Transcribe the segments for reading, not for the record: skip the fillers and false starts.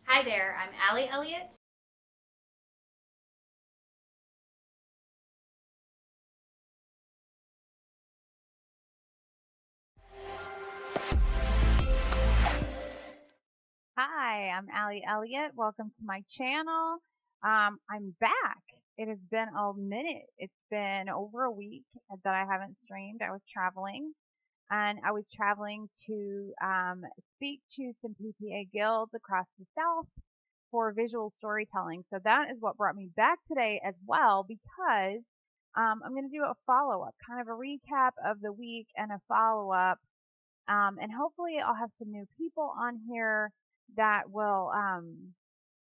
Hi there, I'm Allie Elliott. Hi, I'm Allie Elliott. Welcome to my channel. I'm back. It has been a minute. It's been over a week that I haven't streamed. I was traveling, and I was traveling to speak to some PPA guilds across the South for visual storytelling. So that is what brought me back today as well, because I'm going to do a follow up, kind of a recap of the week and a follow up, and hopefully I'll have some new people on here that will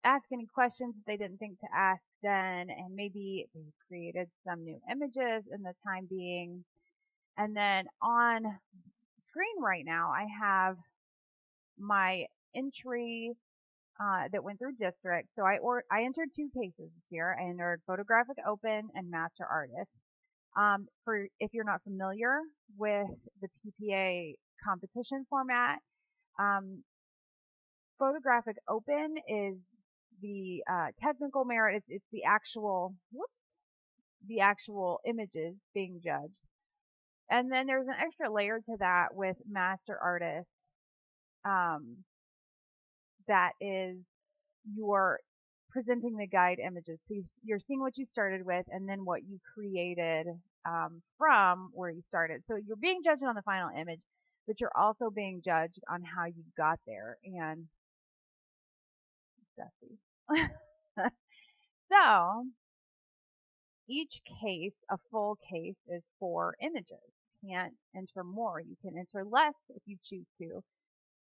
ask any questions that they didn't think to ask then, and maybe they created some new images in the time being. And then on screen right now, I have my entry that went through district. So I entered two cases here. I entered photographic open and master artist. For if you're not familiar with the PPA competition format, um, photographic open is the technical merit. It's the actual the actual images being judged, and then there's an extra layer to that with master artist. Um, that is your presenting the guide images. So you're seeing what you started with, and then what you created from where you started. So you're being judged on the final image, but you're also being judged on how you got there. And Dusty. So each case, a full case, is 4 images. You can't enter more. You can enter less if you choose to.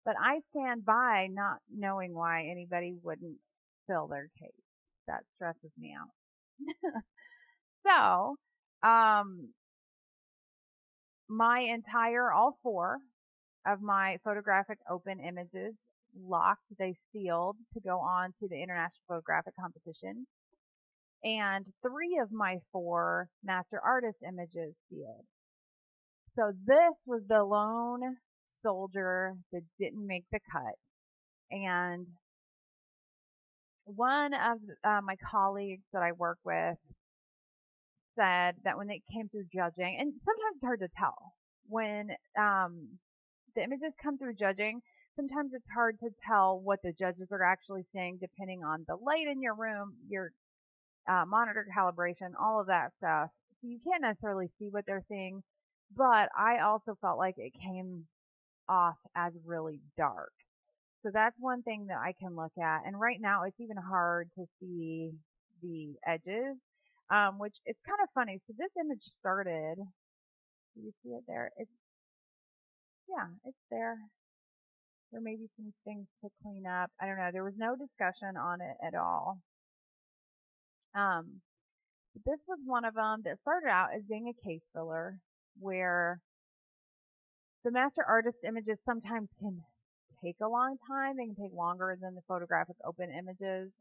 But I stand by not knowing why anybody wouldn't fill their case. That stresses me out. So, um, my entire, all 4 of my photographic open images locked, they sealed to go on to the International Photographic Competition. And 3 of my 4 master artist images sealed. So this was the lone soldier that didn't make the cut. And one of my colleagues that I work with said that when it came through judging, and sometimes it's hard to tell when the images come through judging, sometimes it's hard to tell what the judges are actually saying depending on the light in your room, your monitor calibration, all of that stuff. So you can't necessarily see what they're seeing, but I also felt like it came off as really dark. So that's one thing that I can look at. And right now it's even hard to see the edges, which it's kind of funny. So this image started, do you see it there? Yeah, it's there. There may be some things to clean up. I don't know. There was no discussion on it at all. Um, but this was one of them that started out as being a case filler where the master artist images sometimes can take a long time. They can take longer than the photographic open images,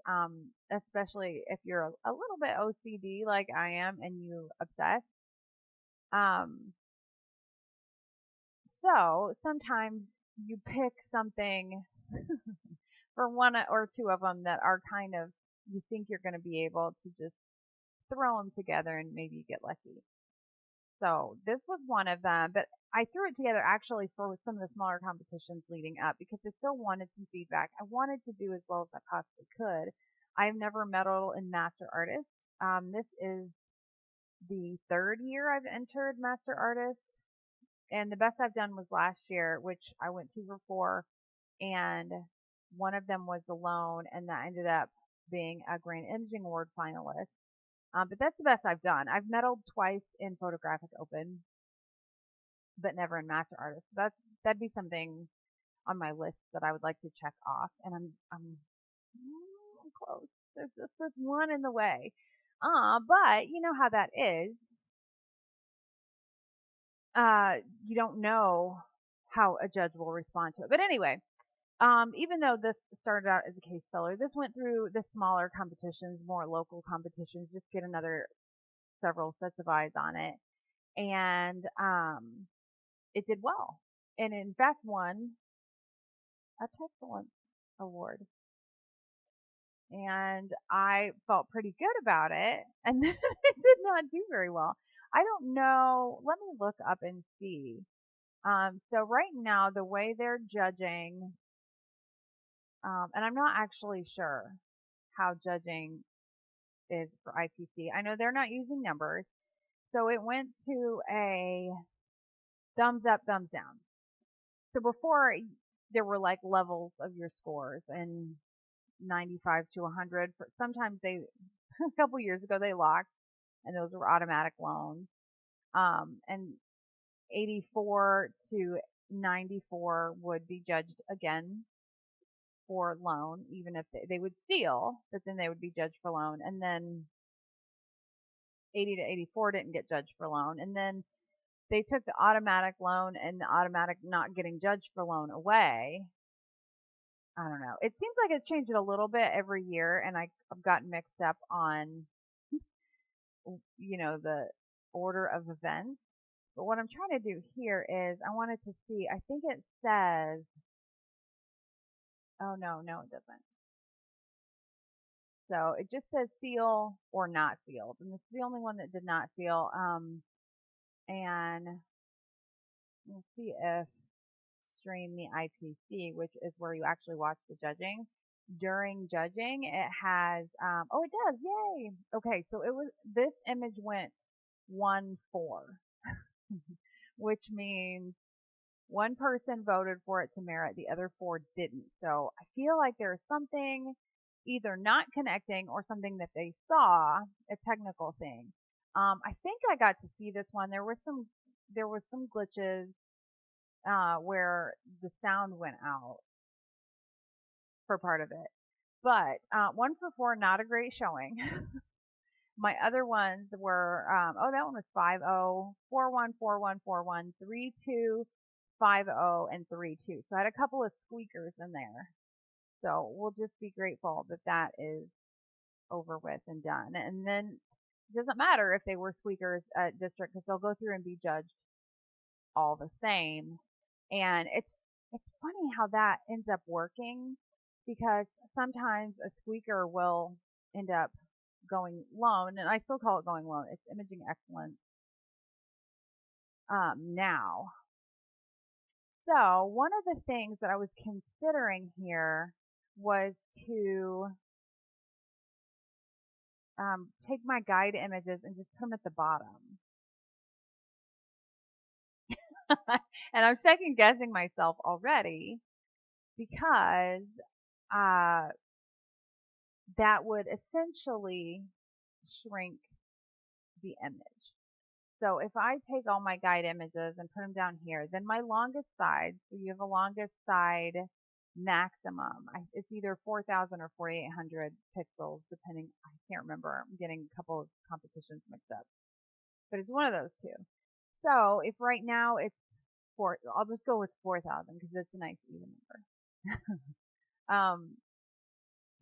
especially if you're a little bit OCD like I am and you obsess. Um, so sometimes you pick something for one or two of them that are kind of, you think you're going to be able to just throw them together and maybe you get lucky. So this was one of them, but I threw it together actually for some of the smaller competitions leading up because I still wanted some feedback. I wanted to do as well as I possibly could. I've never medaled in Master Artist. This is the 3rd year I've entered Master Artist, and the best I've done was last year, which I went 2 for 4, and one of them was alone, and that ended up being a Grand Imaging Award finalist. But that's the best I've done. I've medaled twice in Photographic Open, but never in Master Artist. That'd be something on my list that I would like to check off, and I'm close. There's just this one in the way. But you know how that is. You don't know how a judge will respond to it. But anyway, even though this started out as a case filler, this went through the smaller competitions, more local competitions, just get another several sets of eyes on it, and it did well, and in fact won a excellence award. and I felt pretty good about it, and then it did not do very well. I don't know. Let me look up and see. So right now, the way they're judging, and I'm not actually sure how judging is for IPC. I know they're not using numbers, so it went to a thumbs up, thumbs down. So before there were like levels of your scores and 95 to 100. Sometimes they, a couple years ago, they locked and those were automatic loans. And 84 to 94 would be judged again for loan, even if they would steal, but then they would be judged for loan. And then 80 to 84 didn't get judged for loan. And then they took the automatic loan and the automatic not getting judged for loan away. I don't know. It seems like it's changed a little bit every year, and I've gotten mixed up on, the order of events. But what I'm trying to do here is I wanted to see, I think it says, oh no, it doesn't. So it just says seal or not sealed. And this is the only one that did not seal. And we'll see if stream the IPC, which is where you actually watch the judging. During judging, it has, oh, it does, yay. Okay, so this image went 1-4, which means one person voted for it to merit, the other 4 didn't. So I feel like there's something either not connecting or something that they saw, a technical thing. I think I got to see this one. There was some glitches where the sound went out for part of it. But 1-for-4, not a great showing. My other ones were, that one was 5-0, 4-1, 4-1, 4-1, 3-2, 5-0, and 3-2. So I had a couple of squeakers in there. So we'll just be grateful that that is over with and done. And then it doesn't matter if they were squeakers at district because they'll go through and be judged all the same. And it's funny how that ends up working because sometimes a squeaker will end up going loan, and I still call it going loan. It's imaging excellence now. So one of the things that I was considering here was to take my guide images and just put them at the bottom. And I'm second guessing myself already because that would essentially shrink the image. So if I take all my guide images and put them down here, then my longest side, so you have a longest side maximum, it's either 4,000 or 4,800 pixels, depending, I can't remember, I'm getting a couple of competitions mixed up, but it's one of those two. So if right now it's I'll just go with 4,000 because it's a nice even number.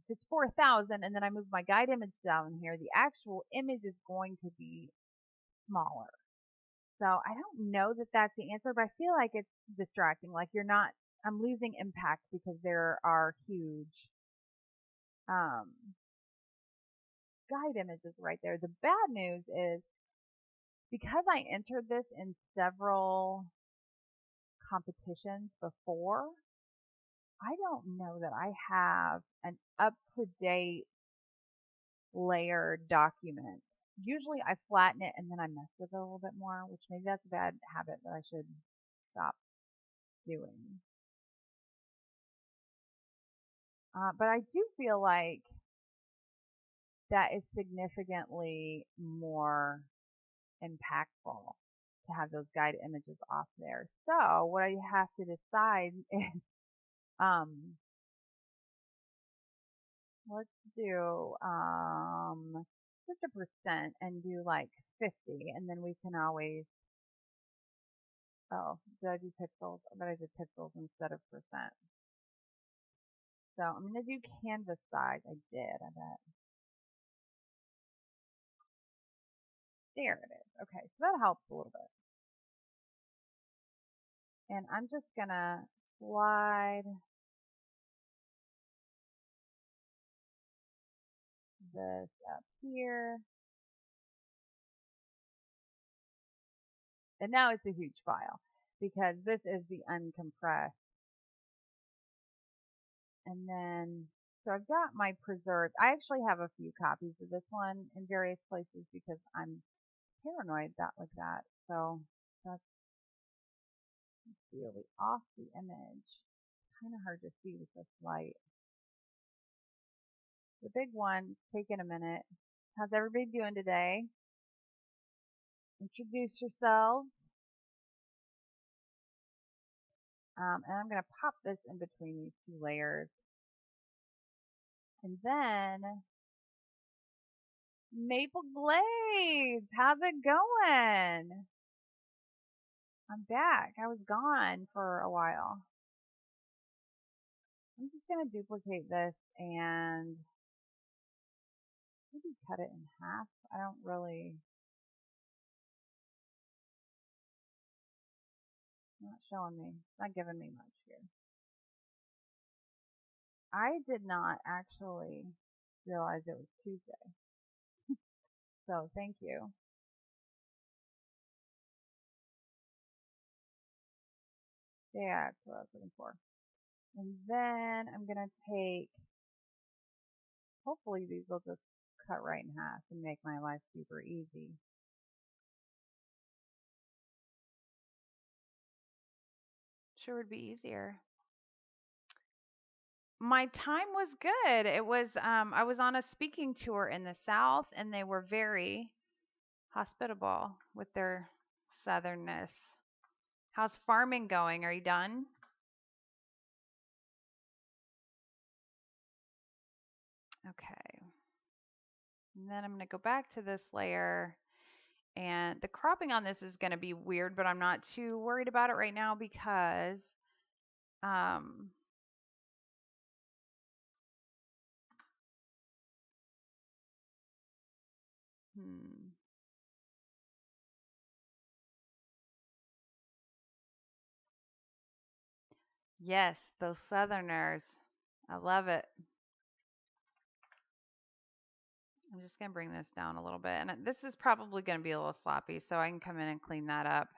If it's 4,000 and then I move my guide image down here, the actual image is going to be smaller. So I don't know that that's the answer, but I feel like it's distracting. Like I'm losing impact because there are huge guide images right there. The bad news is because I entered this in several competitions before, I don't know that I have an up-to-date layered document. Usually I flatten it and then I mess with it a little bit more, which maybe that's a bad habit that I should stop doing. But I do feel like that is significantly more impactful to have those guide images off there. So what I have to decide is, let's do just a percent and do like 50, and then we can always, oh, did I do pixels? I bet I did pixels instead of percent. So I'm going to do canvas size. I did, I bet. There it is. Okay, so that helps a little bit. And I'm just going to slide this up here. And now it's a huge file because this is the uncompressed. And then, so I've got my preserved. I actually have a few copies of this one in various places because I'm paranoid like that. So that's really off the image. Kind of hard to see with this light. The big one, taking a minute. How's everybody doing today? Introduce yourselves. And I'm going to pop this in between these two layers. And then Maple Glades, how's it going? I'm back. I was gone for a while. I'm just going to duplicate this and maybe cut it in half. I don't really, not showing me, not giving me much here. I did not actually realize it was Tuesday. So thank you. Yeah, that's what I was looking for. And then I'm going to take, hopefully these will just cut right in half and make my life super easy. Sure would be easier. My time was good. It was I was on a speaking tour in the South and they were very hospitable with their southernness. How's farming going? Are you done? Okay. And then I'm going to go back to this layer. And the cropping on this is going to be weird, but I'm not too worried about it right now because um, hmm. Yes, those Southerners. I love it. I'm just going to bring this down a little bit. And this is probably going to be a little sloppy, so I can come in and clean that up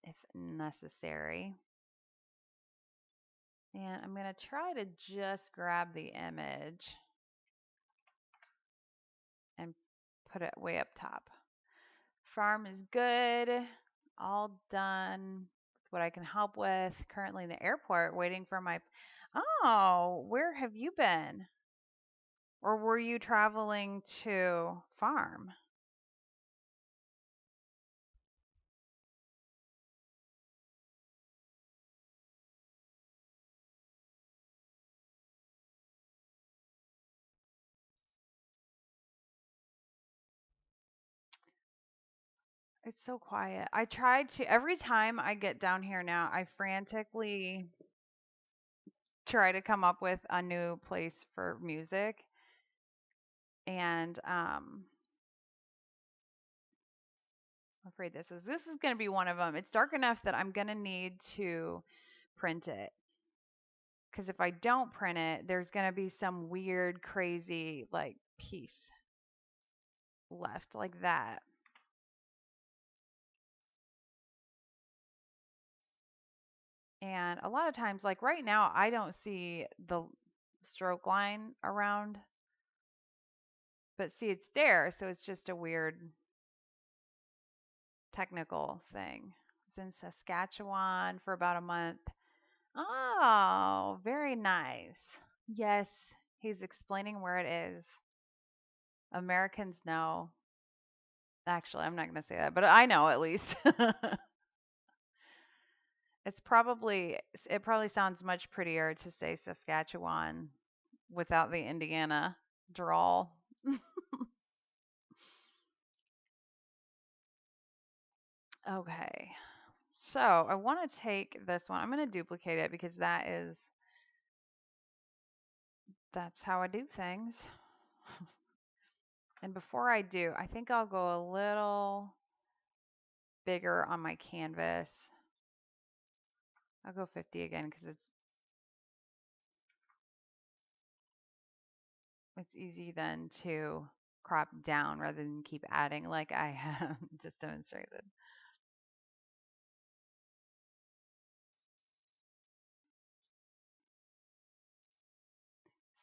if necessary. And I'm going to try to just grab the image and put it way up top. Farm is good. All done with what I can help with. Currently in the airport waiting for my... Oh, where have you been? Or were you traveling to farm? It's so quiet. I tried to, every time I get down here now, I frantically try to come up with a new place for music. And I'm afraid this is going to be one of them. It's dark enough that I'm going to need to print it. Because if I don't print it, there's going to be some weird, crazy, like, piece left like that. And a lot of times, like right now, I don't see the stroke line around, but see, it's there. So it's just a weird technical thing. I was in Saskatchewan for about a month. Oh, very nice. Yes, he's explaining where it is. Americans know. Actually, I'm not going to say that, but I know at least. It's probably it probably sounds much prettier to say Saskatchewan without the Indiana drawl. Okay. So, I want to take this one. I'm going to duplicate it because that's how I do things. And before I do, I think I'll go a little bigger on my canvas. I'll go 50 again because it's easy then to crop down rather than keep adding like I have just demonstrated.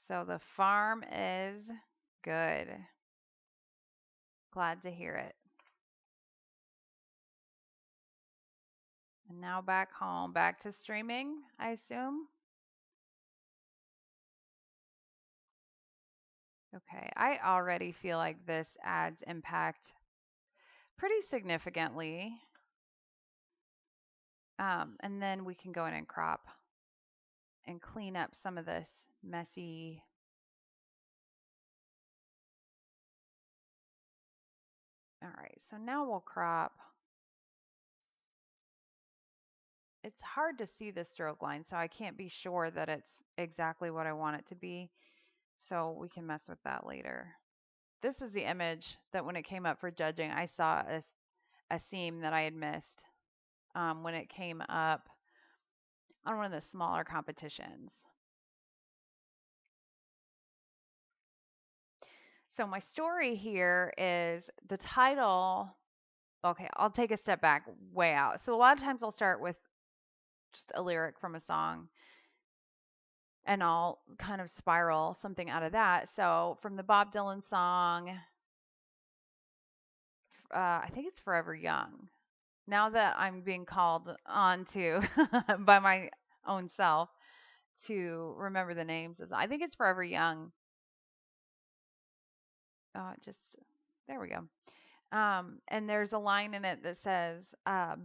So the farm is good. Glad to hear it. And now back home, back to streaming, I assume. Okay, I already feel like this adds impact pretty significantly. And then we can go in and crop and clean up some of this messy. All right, so now we'll crop. It's hard to see the stroke line, so I can't be sure that it's exactly what I want it to be. So we can mess with that later. This was the image that when it came up for judging, I saw a seam that I had missed when it came up on one of the smaller competitions. So my story here is the title. Okay, I'll take a step back way out. So a lot of times I'll start with just a lyric from a song and I'll kind of spiral something out of that. So from the Bob Dylan song, I think it's Forever Young. Now that I'm being called on to by my own self to remember the names, I think it's Forever Young. Just there we go. And there's a line in it that says,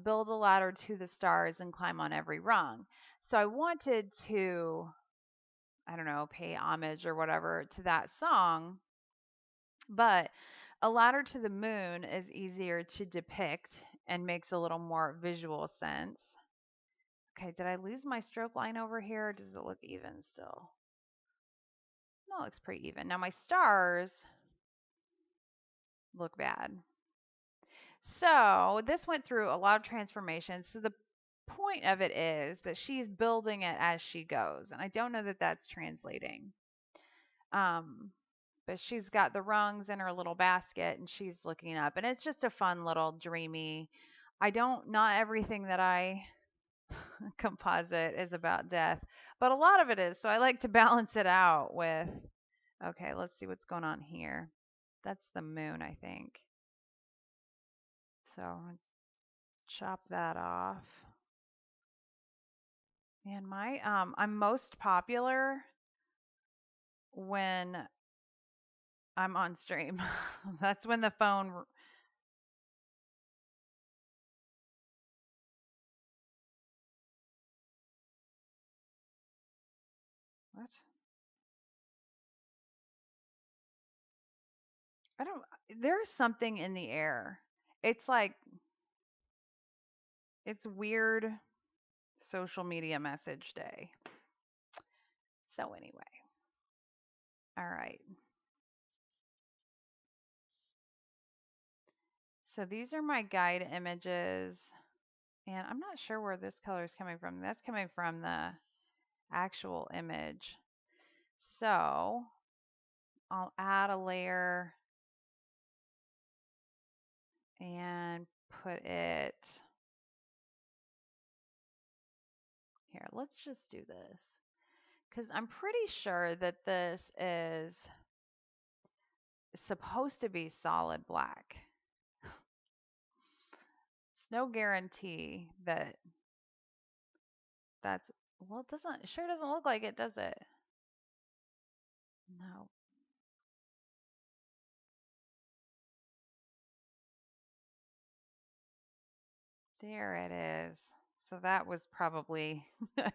build a ladder to the stars and climb on every rung. So I wanted to, I don't know, pay homage or whatever to that song, but a ladder to the moon is easier to depict and makes a little more visual sense. Okay, did I lose my stroke line over here? Or does it look even still? No, it looks pretty even. Now my stars look bad. So this went through a lot of transformations. So the point of it is that she's building it as she goes. And I don't know that that's translating. But she's got the rungs in her little basket and she's looking up. And it's just a fun little dreamy. Not everything that I composite is about death, but a lot of it is. So I like to balance it out with, okay, let's see what's going on here. That's the moon, I think. So chop that off. And I'm most popular when I'm on stream. That's when the phone. What? I don't. There's something in the air. It's like it's weird social media message day. So anyway, all right. So these are my guide images, and I'm not sure where this color is coming from. That's coming from the actual image. So I'll add a layer and put it here. Let's just do this because I'm pretty sure that this is supposed to be solid black. It's no guarantee that that's, well, it sure doesn't look like it, does it? No. There it is. So that was probably a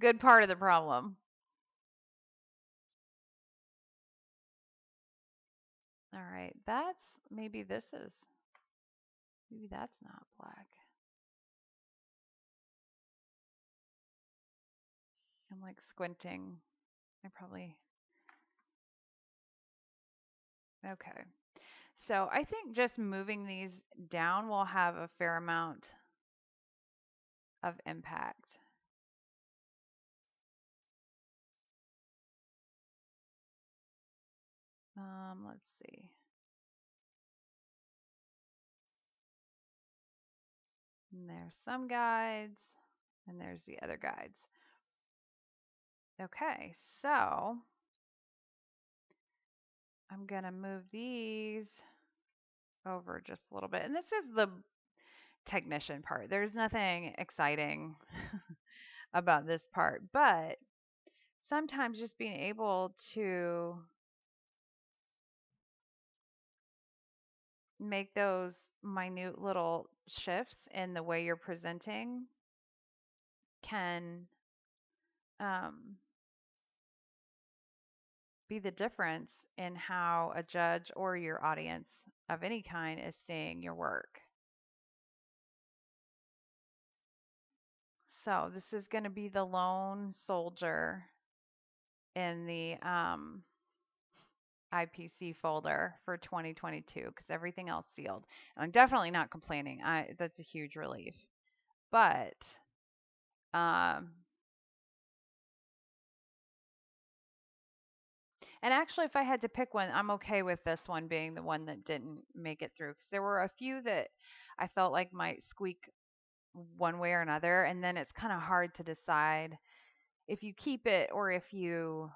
good part of the problem. All right, maybe maybe that's not black. I'm like squinting. Okay. So I think just moving these down will have a fair amount of impact. Let's see. And there's some guides, and there's the other guides. Okay, so I'm going to move these over just a little bit. And this is the technician part. There's nothing exciting about this part, but sometimes just being able to make those minute little shifts in the way you're presenting can be the difference in how a judge or your audience of any kind is seeing your work. So this is going to be the lone soldier in the IPC folder for 2022 because everything else sealed. And I'm definitely not complaining. That's a huge relief. But um, and actually, if I had to pick one, I'm okay with this one being the one that didn't make it through because there were a few that I felt like might squeak one way or another, and then it's kind of hard to decide if you keep it or if you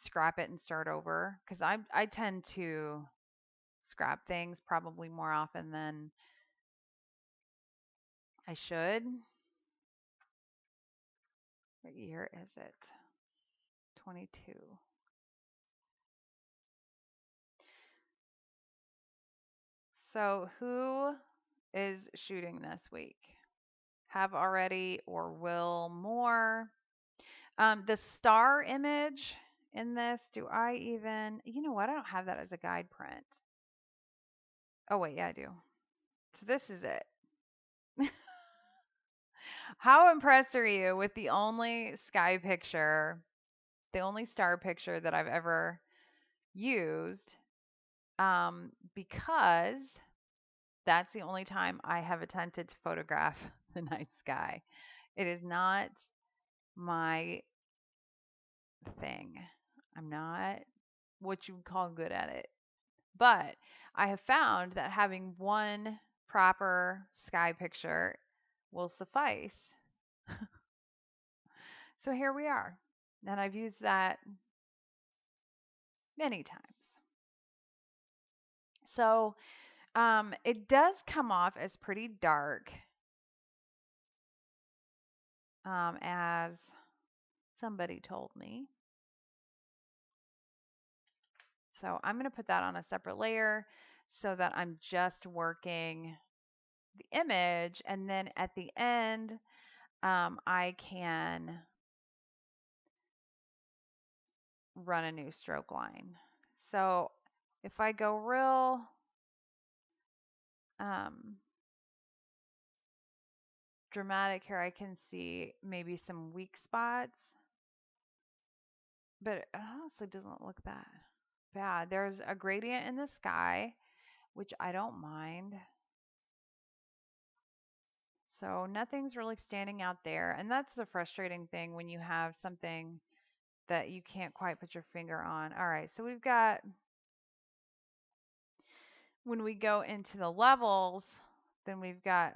scrap it and start over because I tend to scrap things probably more often than I should. What year is it? 22. So who is shooting this week? Have already or will more? The star image in this, do I even, you know what? I don't have that as a guide print. Oh, wait, yeah, I do. So this is it. How impressed are you with the only sky picture, the only star picture that I've ever used? Because that's the only time I have attempted to photograph the night sky. It is not my thing. I'm not what you would call good at it. But I have found that having one proper sky picture will suffice. So here we are. And I've used that many times. So it does come off as pretty dark, as somebody told me. So I'm going to put that on a separate layer so that I'm just working the image. And then at the end, I can run a new stroke line. So if I go real dramatic here, I can see maybe some weak spots, but it honestly doesn't look that bad. There's a gradient in the sky, which I don't mind. So nothing's really standing out there. And that's the frustrating thing when you have something that you can't quite put your finger on. All right, so we've got, when we go into the levels, then we've got,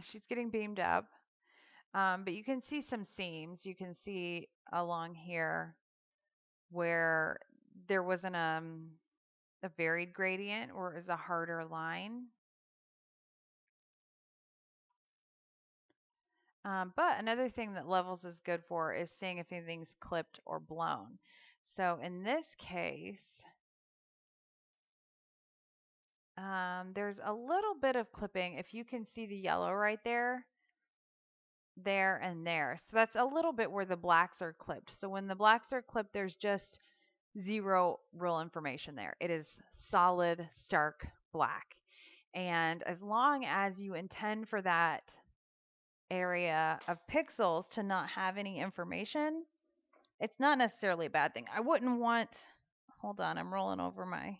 she's getting beamed up. But you can see some seams. You can see along here where there wasn't a varied gradient or it was a harder line. But another thing that levels is good for is seeing if anything's clipped or blown. So in this case, there's a little bit of clipping. If you can see the yellow right there, there and there. So that's a little bit where the blacks are clipped. So when the blacks are clipped, there's just zero real information there. It is solid, stark black. And as long as you intend for that area of pixels to not have any information, it's not necessarily a bad thing. I wouldn't want, hold on, I'm rolling over my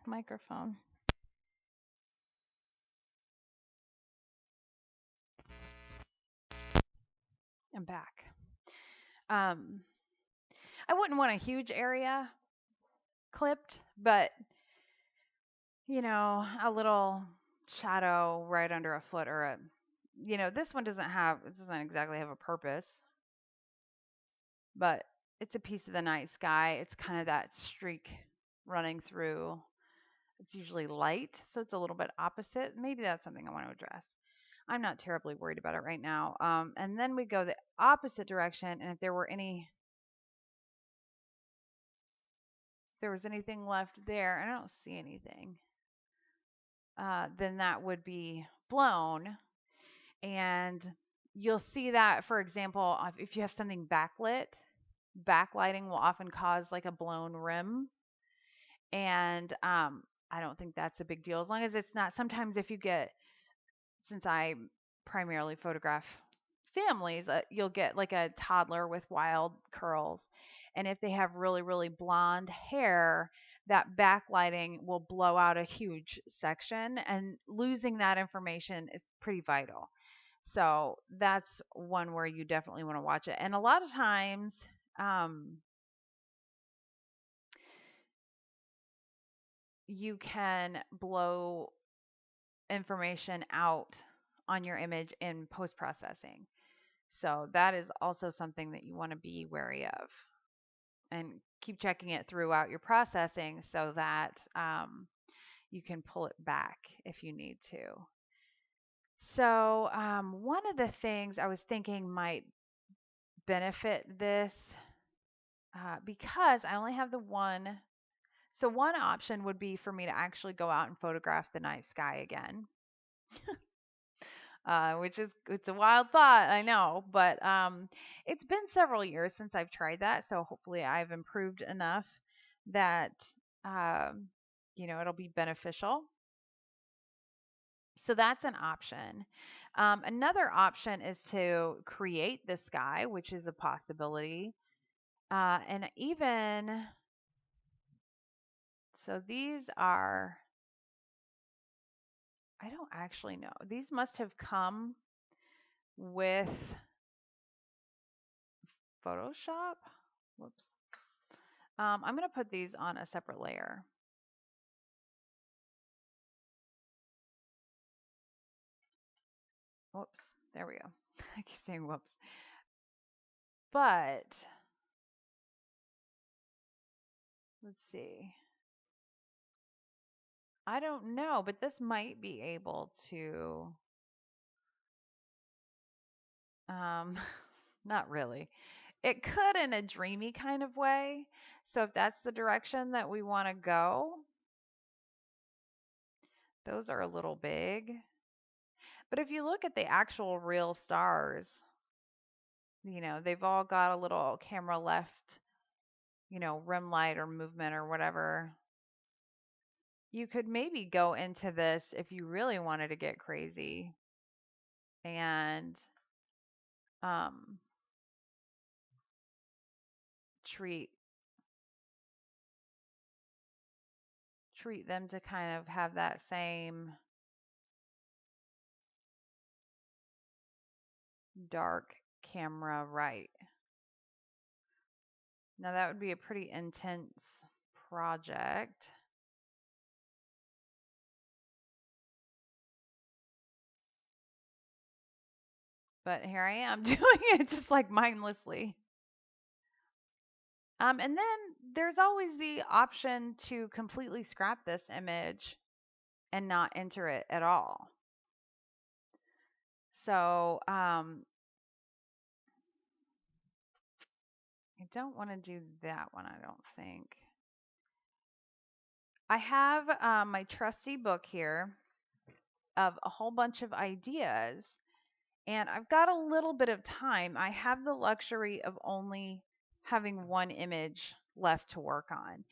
microphone. I'm back. Um, I wouldn't want a huge area clipped, but a little shadow right under a foot or this one doesn't exactly have a purpose, but it's a piece of the night sky. It's kind of that streak running through. It's usually light, so it's a little bit opposite. Maybe that's something I want to address. I'm not terribly worried about it right now. And then we go the opposite direction, and if there was anything left there, and I don't see anything, then that would be blown. And you'll see that, for example, if you have something backlit, backlighting will often cause like a blown rim. And I don't think that's a big deal as long as it's not. Sometimes if you get, since I primarily photograph families, you'll get like a toddler with wild curls. And if they have really, really blonde hair, that backlighting will blow out a huge section, and losing that information is pretty vital. So that's one where you definitely want to watch it. And a lot of times, um, you can blow information out on your image in post processing. So that is also something that you want to be wary of and keep checking it throughout your processing so that you can pull it back if you need to. So, one of the things I was thinking might benefit this because I only have the one. So, one option would be for me to actually go out and photograph the night sky again, which is it's a wild thought, I know, but it's been several years since I've tried that, so hopefully I've improved enough that um, it'll be beneficial. So that's an option. Another option is to create the sky, which is a possibility. And even so, these are, I don't actually know. These must have come with Photoshop. Whoops. I'm going to put these on a separate layer. Whoops. There we go. I keep saying whoops. But let's see. I don't know, but this might be able to, not really. It could in a dreamy kind of way. So if that's the direction that we want to go, those are a little big. But if you look at the actual real stars, they've all got a little camera left, rim light or movement or whatever. You could maybe go into this if you really wanted to get crazy and um, treat them to kind of have that same dark camera right. Now that would be a pretty intense project. But here I am doing it just like mindlessly. And then there's always the option to completely scrap this image and not enter it at all. So I don't want to do that one, I don't think. I have my trusty book here of a whole bunch of ideas, and I've got a little bit of time. I have the luxury of only having one image left to work on.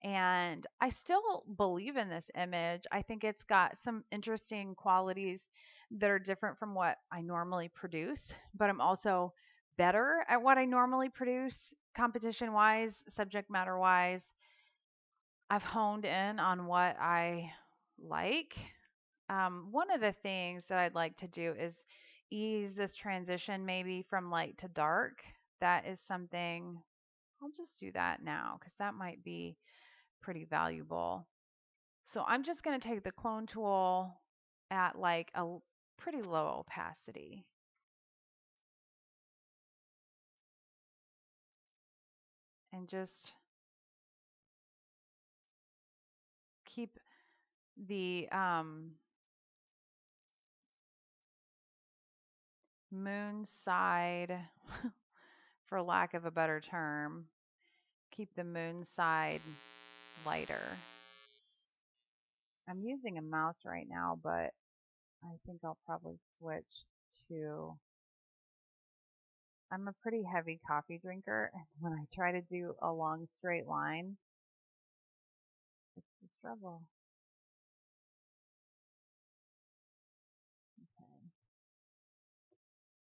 And I still believe in this image. I think it's got some interesting qualities that are different from what I normally produce, but I'm also better at what I normally produce, competition wise, subject matter wise. I've honed in on what I like. One of the things that I'd like to do is ease this transition maybe from light to dark that is something, I'll just do that now because that might be pretty valuable. So I'm just going to take the clone tool at like a pretty low opacity. And just keep the moon side, for lack of a better term, keep the moon side lighter. I'm using a mouse right now, but I think I'll probably switch to, I'm a pretty heavy coffee drinker, and when I try to do a long straight line, it's a struggle. Okay.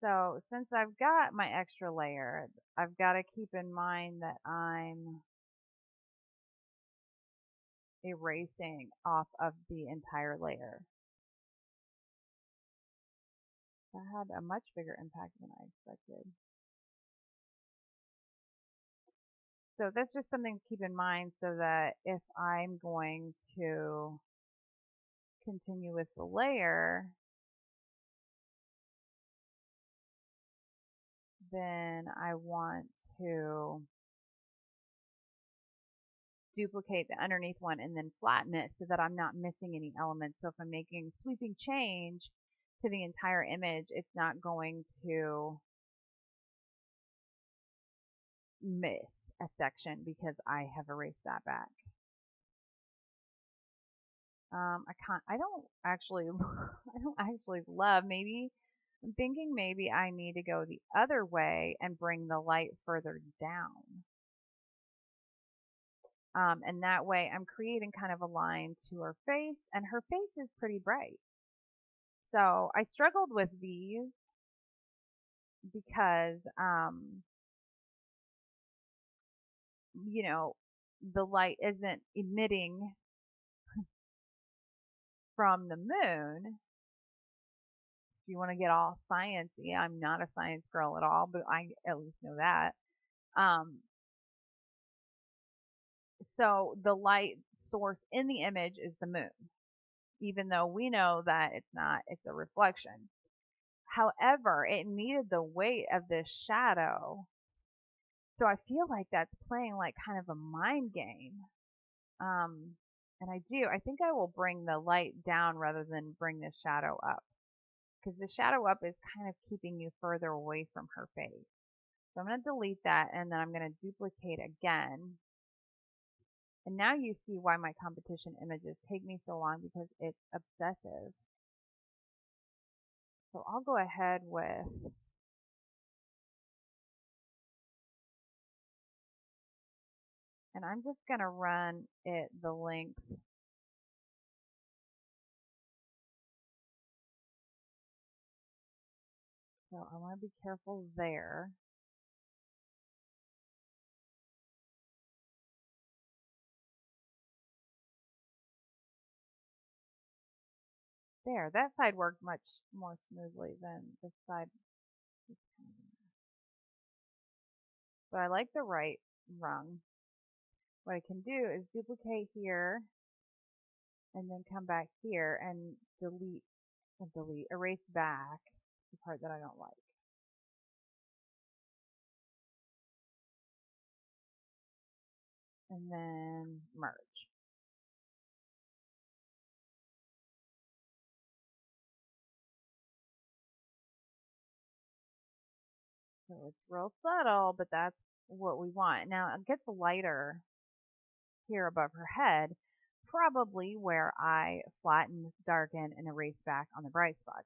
So since I've got my extra layer, I've got to keep in mind that I'm erasing off of the entire layer. That had a much bigger impact than I expected. So that's just something to keep in mind so that if I'm going to continue with the layer, then I want to duplicate the underneath one and then flatten it so that I'm not missing any elements. So if I'm making sweeping change to the entire image, it's not going to miss a section because I have erased that back. I don't actually, I don't actually love, maybe, I'm thinking maybe I need to go the other way and bring the light further down. And that way I'm creating kind of a line to her face, and her face is pretty bright. So I struggled with these because, you know, the light isn't emitting from the moon. If you want to get all sciencey, I'm not a science girl at all, but I at least know that. Um, so the light source in the image is the moon, even though we know that it's not, it's a reflection. However, it needed the weight of this shadow. So I feel like that's playing like kind of a mind game. Um, and I think I will bring the light down rather than bring the shadow up, because the shadow up is kind of keeping you further away from her face. So I'm going to delete that, and then I'm going to duplicate again. And now you see why my competition images take me so long, because it's obsessive. So I'll go ahead with, and I'm just going to run it the length. So I want to be careful there. There, that side worked much more smoothly than this side. But I like the right rung. What I can do is duplicate here and then come back here and erase back the part that I don't like. And then merge. So it's real subtle, but that's what we want. Now it gets lighter here above her head, probably where I flatten, darken, and erase back on the bright spots.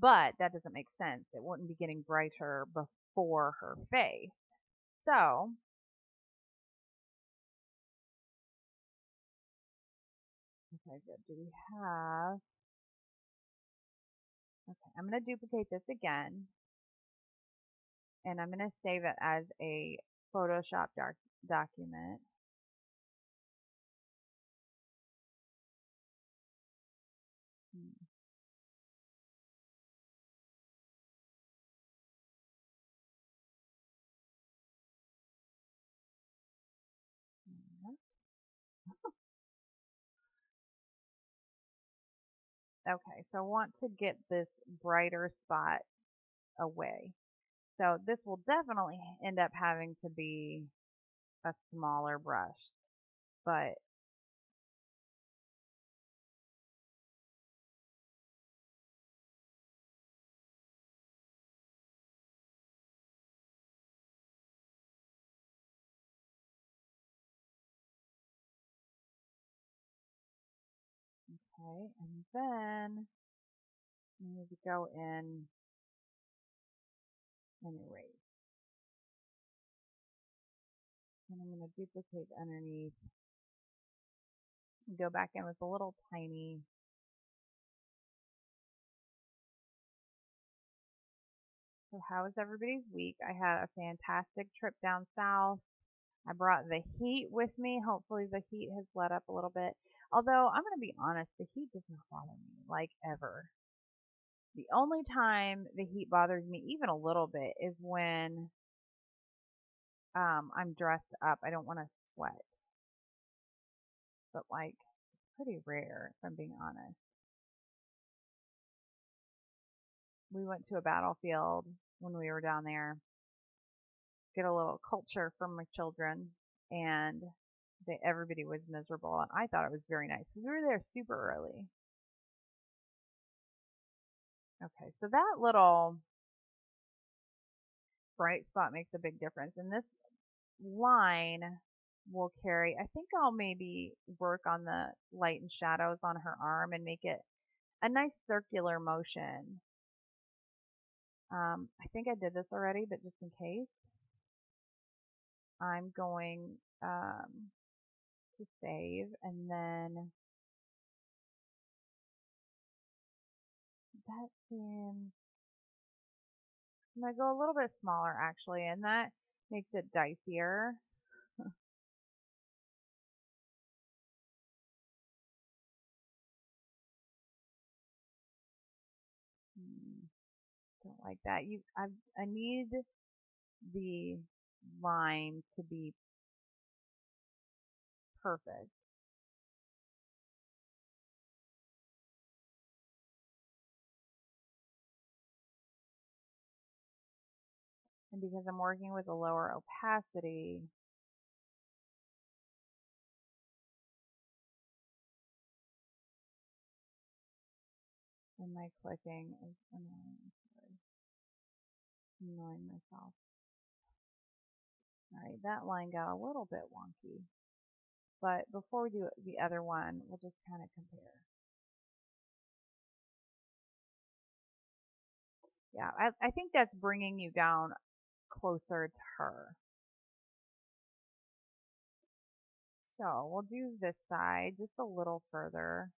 But that doesn't make sense. It wouldn't be getting brighter before her face. So okay, good. Do we have, okay, I'm going to duplicate this again, and I'm going to save it as a Photoshop document. Okay, so I want to get this brighter spot away. So this will definitely end up having to be a smaller brush, but okay, and then I need to go in and erase. And I'm going to duplicate underneath and go back in with a little tiny. So how was everybody's week? I had a fantastic trip down south. I brought the heat with me. Hopefully the heat has let up a little bit. Although I'm going to be honest, the heat does not bother me like ever. The only time the heat bothers me even a little bit is when I'm dressed up. I don't want to sweat. But like it's pretty rare if I'm being honest. We went to a battlefield when we were down there, get a little culture from my children, and everybody was miserable, and I thought it was very nice because we were there super early. Okay, so that little bright spot makes a big difference, and this line will carry. I think I'll maybe work on the light and shadows on her arm and make it a nice circular motion. I think I did this already, but just in case, I'm going to save, and then that seems, I'm going to go a little bit smaller actually, and that makes it dicier. Don't like that. I need the line to be perfect. And because I'm working with a lower opacity, and my clicking is annoying. Sorry. I'm annoying myself. Alright, that line got a little bit wonky. But before we do the other one, we'll just kind of compare. Yeah, I think that's bringing you down closer to her. So we'll do this side just a little further.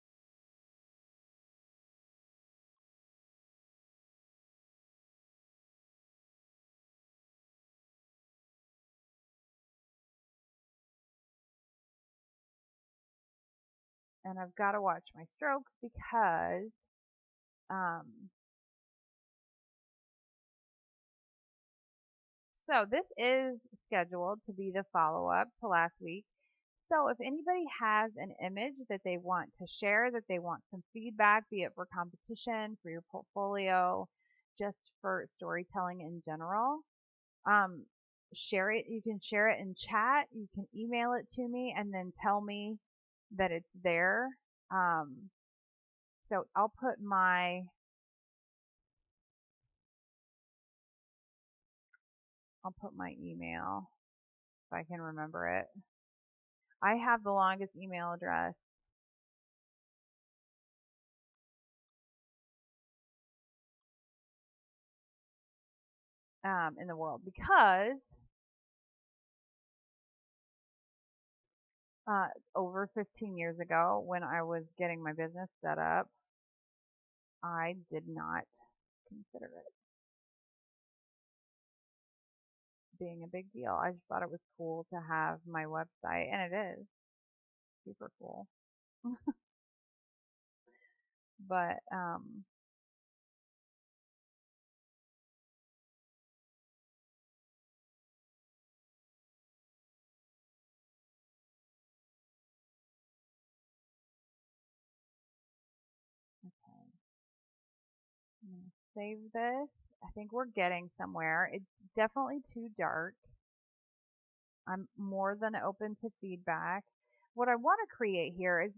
And I've got to watch my strokes because um, so this is scheduled to be the follow-up to last week. So if anybody has an image that they want to share, that they want some feedback, be it for competition, for your portfolio, just for storytelling in general, share it. You can share it in chat. You can email it to me and then tell me that it's there. So I'll put my email if I can remember it. I have the longest email address in the world because over 15 years ago when I was getting my business set up, I did not consider it being a big deal. I just thought it was cool to have my website, and it is super cool. But okay. save this. I think we're getting somewhere. It's definitely too dark. I'm more than open to feedback. What I want to create here is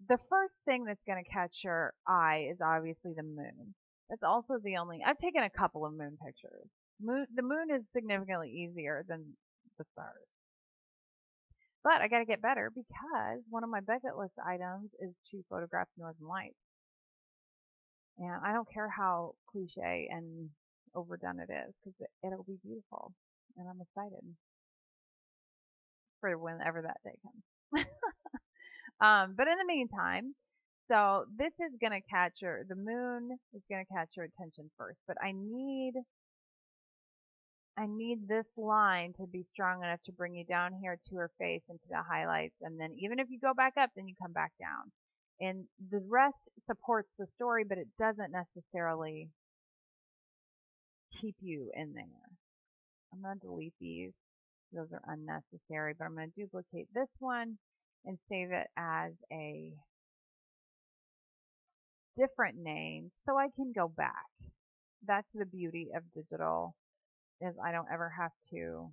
the first thing that's going to catch your eye is obviously the moon. That's also the only. I've taken a couple of moon pictures. The moon is significantly easier than the stars. But I got to get better because one of my bucket list items is to photograph Northern Lights. And I don't care how cliche and overdone it is because it'll be beautiful. And I'm excited for whenever that day comes. But in the meantime, so this is going to catch the moon is going to catch your attention first. But I need this line to be strong enough to bring you down here to her face and to the highlights. And then even if you go back up, then you come back down. And the rest supports the story, but it doesn't necessarily keep you in there. I'm going to delete these. Those are unnecessary, but I'm going to duplicate this one and save it as a different name so I can go back. That's the beauty of digital, is I don't ever have to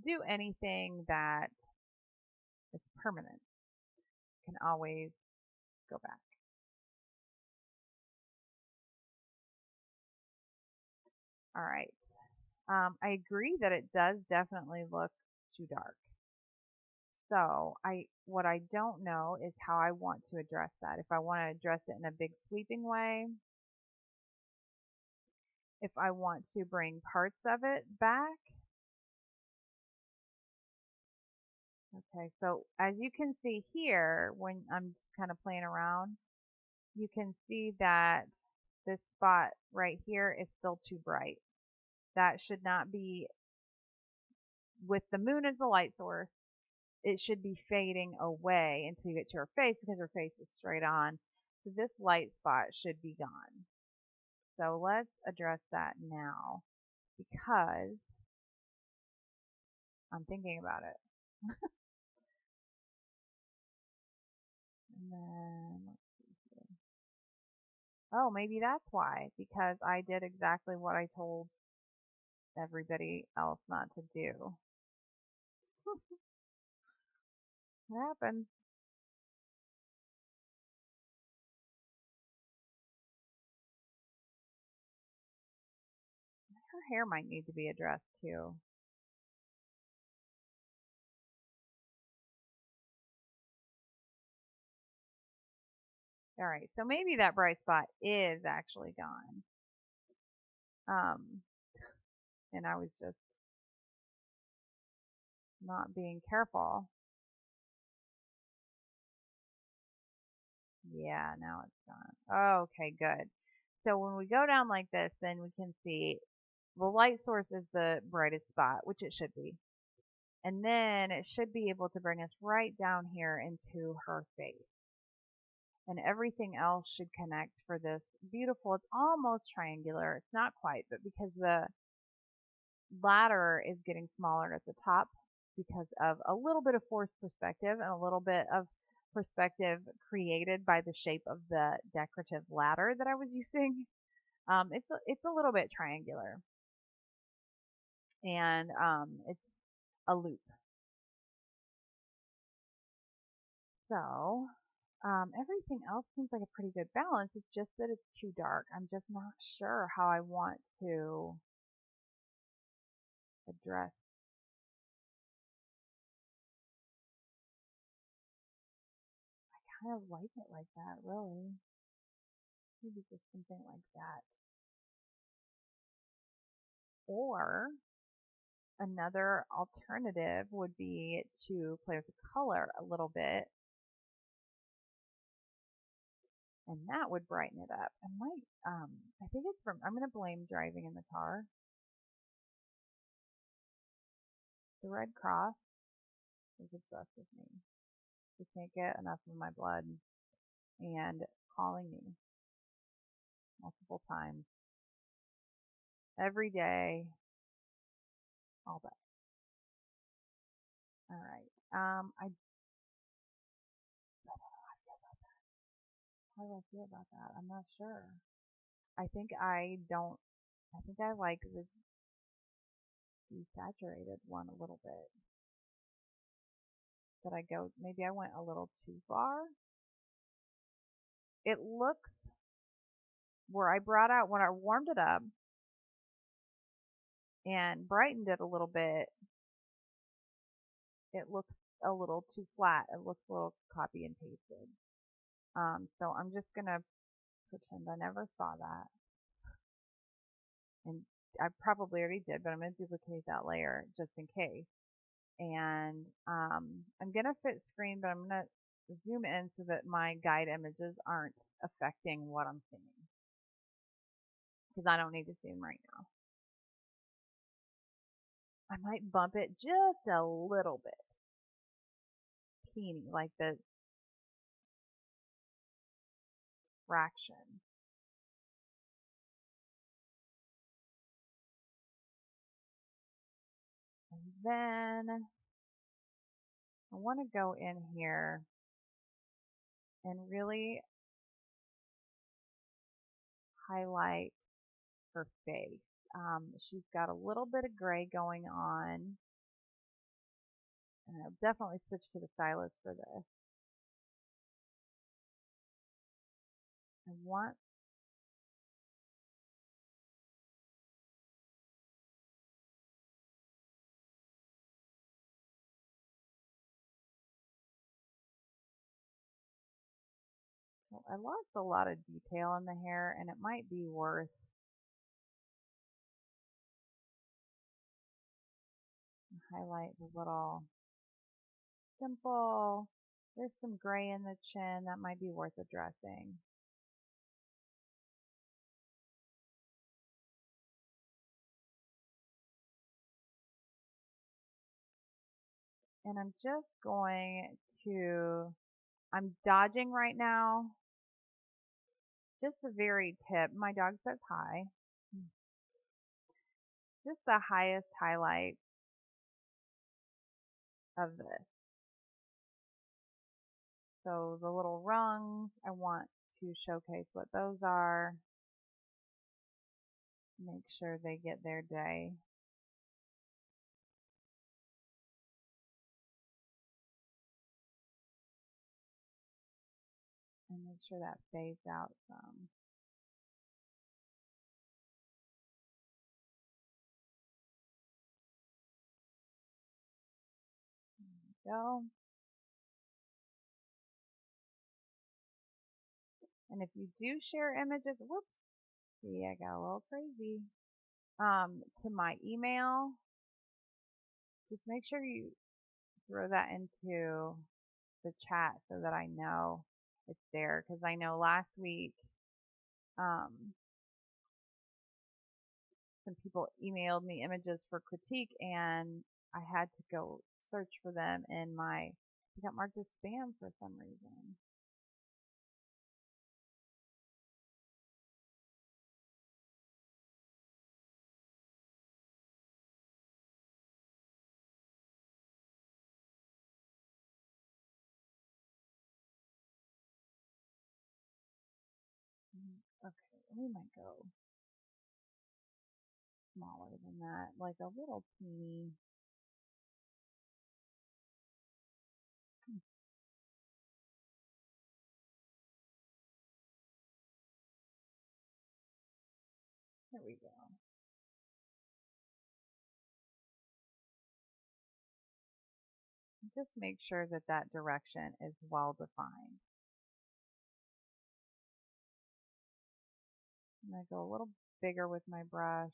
do anything that is permanent. I can always go back. All right. I agree that it does definitely look too dark. So what I don't know is how I want to address that. If I want to address it in a big sweeping way, if I want to bring parts of it back. Okay, so as you can see here, when I'm just kind of playing around, you can see that this spot right here is still too bright. That should not be, with the moon as the light source, it should be fading away until you get to her face because her face is straight on. So this light spot should be gone. So let's address that now because I'm thinking about it. And then let's see here. Oh, maybe that's why, because I did exactly what I told everybody else not to do. It happens. Her hair might need to be addressed too. All right, so maybe that bright spot is actually gone. And I was just not being careful. Yeah, now it's gone. Okay, good. So when we go down like this, then we can see the light source is the brightest spot, which it should be. And then it should be able to bring us right down here into her face. And everything else should connect for this beautiful, it's almost triangular. It's not quite, but because the ladder is getting smaller at the top because of a little bit of forced perspective and a little bit of perspective created by the shape of the decorative ladder that I was using. It's a little bit triangular, and it's a loop. So everything else seems like a pretty good balance. It's just that it's too dark. I'm just not sure how I want to address. I kind of like it like that, really. Maybe just something like that. Or another alternative would be to play with the color a little bit, and that would brighten it up. I think it's from, I'm going to blame driving in the car. The Red Cross is obsessed with me. They can't get enough of my blood and calling me multiple times every day, all day. All right. I don't know how do I feel about that. I'm not sure. I think I don't, I think I like the desaturated one a little bit. Maybe I went a little too far. It looks, where I brought out, when I warmed it up and brightened it a little bit, it looks a little too flat. It looks a little copy and pasted. So I'm just going to pretend I never saw that. And I probably already did, but I'm going to duplicate that layer just in case. And I'm going to fit screen, but I'm going to zoom in so that my guide images aren't affecting what I'm seeing, because I don't need to see them right now. I might bump it just a little bit, teeny, like the fraction. And then I want to go in here and really highlight her face. She's got a little bit of gray going on. And I'll definitely switch to the stylus for this. I want I lost a lot of detail in the hair, and it might be worth highlight the little dimple. There's some gray in the chin that might be worth addressing. And I'm just going to, I'm dodging right now just the very tip. My dog says hi. Just the highest highlight of this. So the little rungs, I want to showcase what those are. Make sure they get their day. And make sure that fades out some. There we go. And if you do share images, whoops, see, I got a little crazy. To my email, just make sure you throw that into the chat so that I know it's there. Because I know last week, some people emailed me images for critique, and I had to go search for them in my, they got marked as spam for some reason. Okay, we might go smaller than that, like a little teeny. There we go. Just make sure that that direction is well defined. I'm going to go a little bigger with my brush.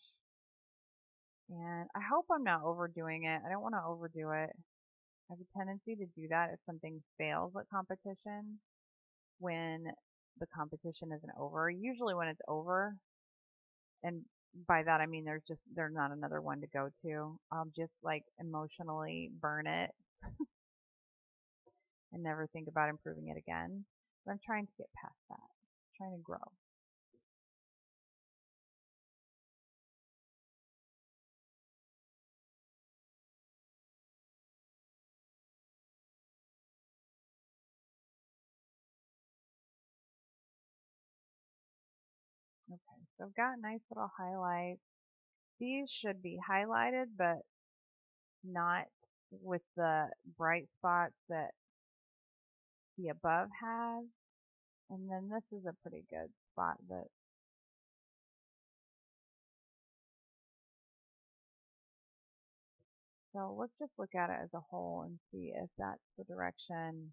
And I hope I'm not overdoing it. I don't want to overdo it. I have a tendency to do that if something fails at competition when the competition isn't over. Usually when it's over, and by that I mean there's not another one to go to, I'll just like emotionally burn it and never think about improving it again. But I'm trying to get past that. I'm trying to grow. Okay, so I've got nice little highlights. These should be highlighted, but not with the bright spots that the above has. And then this is a pretty good spot, but so let's just look at it as a whole and see if that's the direction.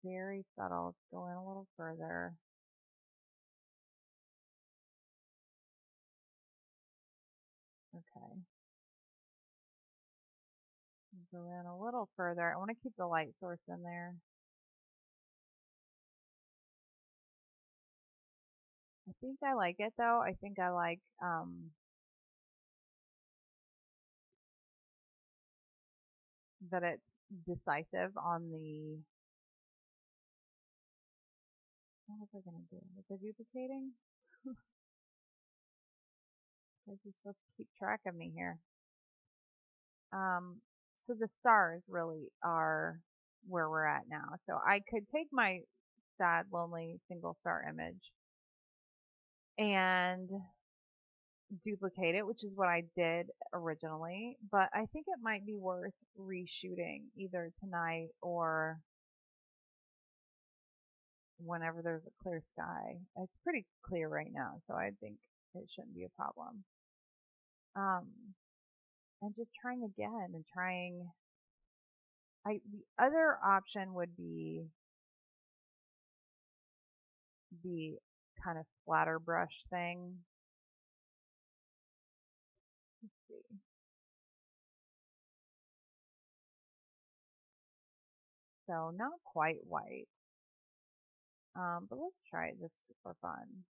Very subtle. Let's go in a little further. Okay. Go in a little further. I want to keep the light source in there. I think I like it though. I think I like that it's decisive on the. What was I gonna do? Was I duplicating? Because you're supposed to keep track of me here. So the stars really are where we're at now. So I could take my sad, lonely single star image and duplicate it, which is what I did originally, but I think it might be worth reshooting either tonight or whenever there's a clear sky. It's pretty clear right now, so I think it shouldn't be a problem. And just trying again and trying. The other option would be the kind of splatter brush thing. Let's see. So not quite white, but let's try it just for fun.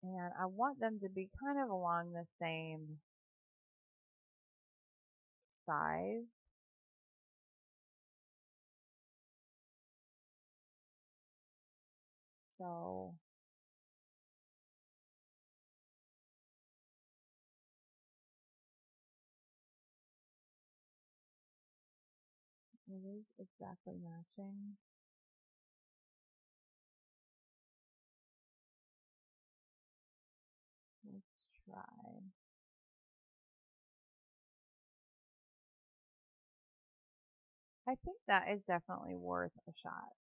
And I want them to be kind of along the same size. So it is exactly matching. Let's try. I think that is definitely worth a shot.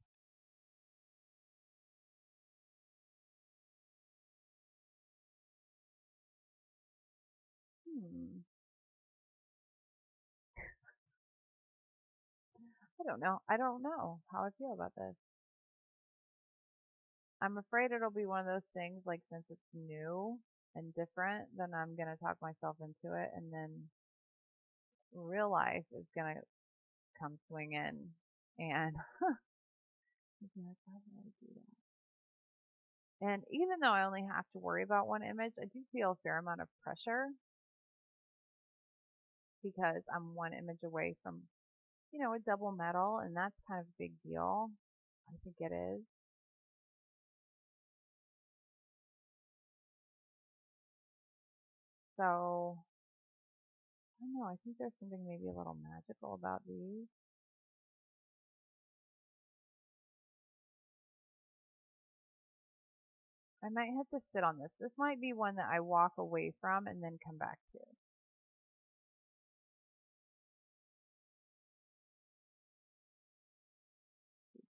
Hmm. I don't know. I don't know how I feel about this. I'm afraid it'll be one of those things like since it's new and different, then I'm gonna talk myself into it, and then real life is gonna come swinging, and be like, why did I do that? And even though I only have to worry about one image, I do feel a fair amount of pressure because I'm one image away from, a double medal, and that's kind of a big deal. I think it is. So I don't know. I think there's something maybe a little magical about these. I might have to sit on this. This might be one that I walk away from and then come back to.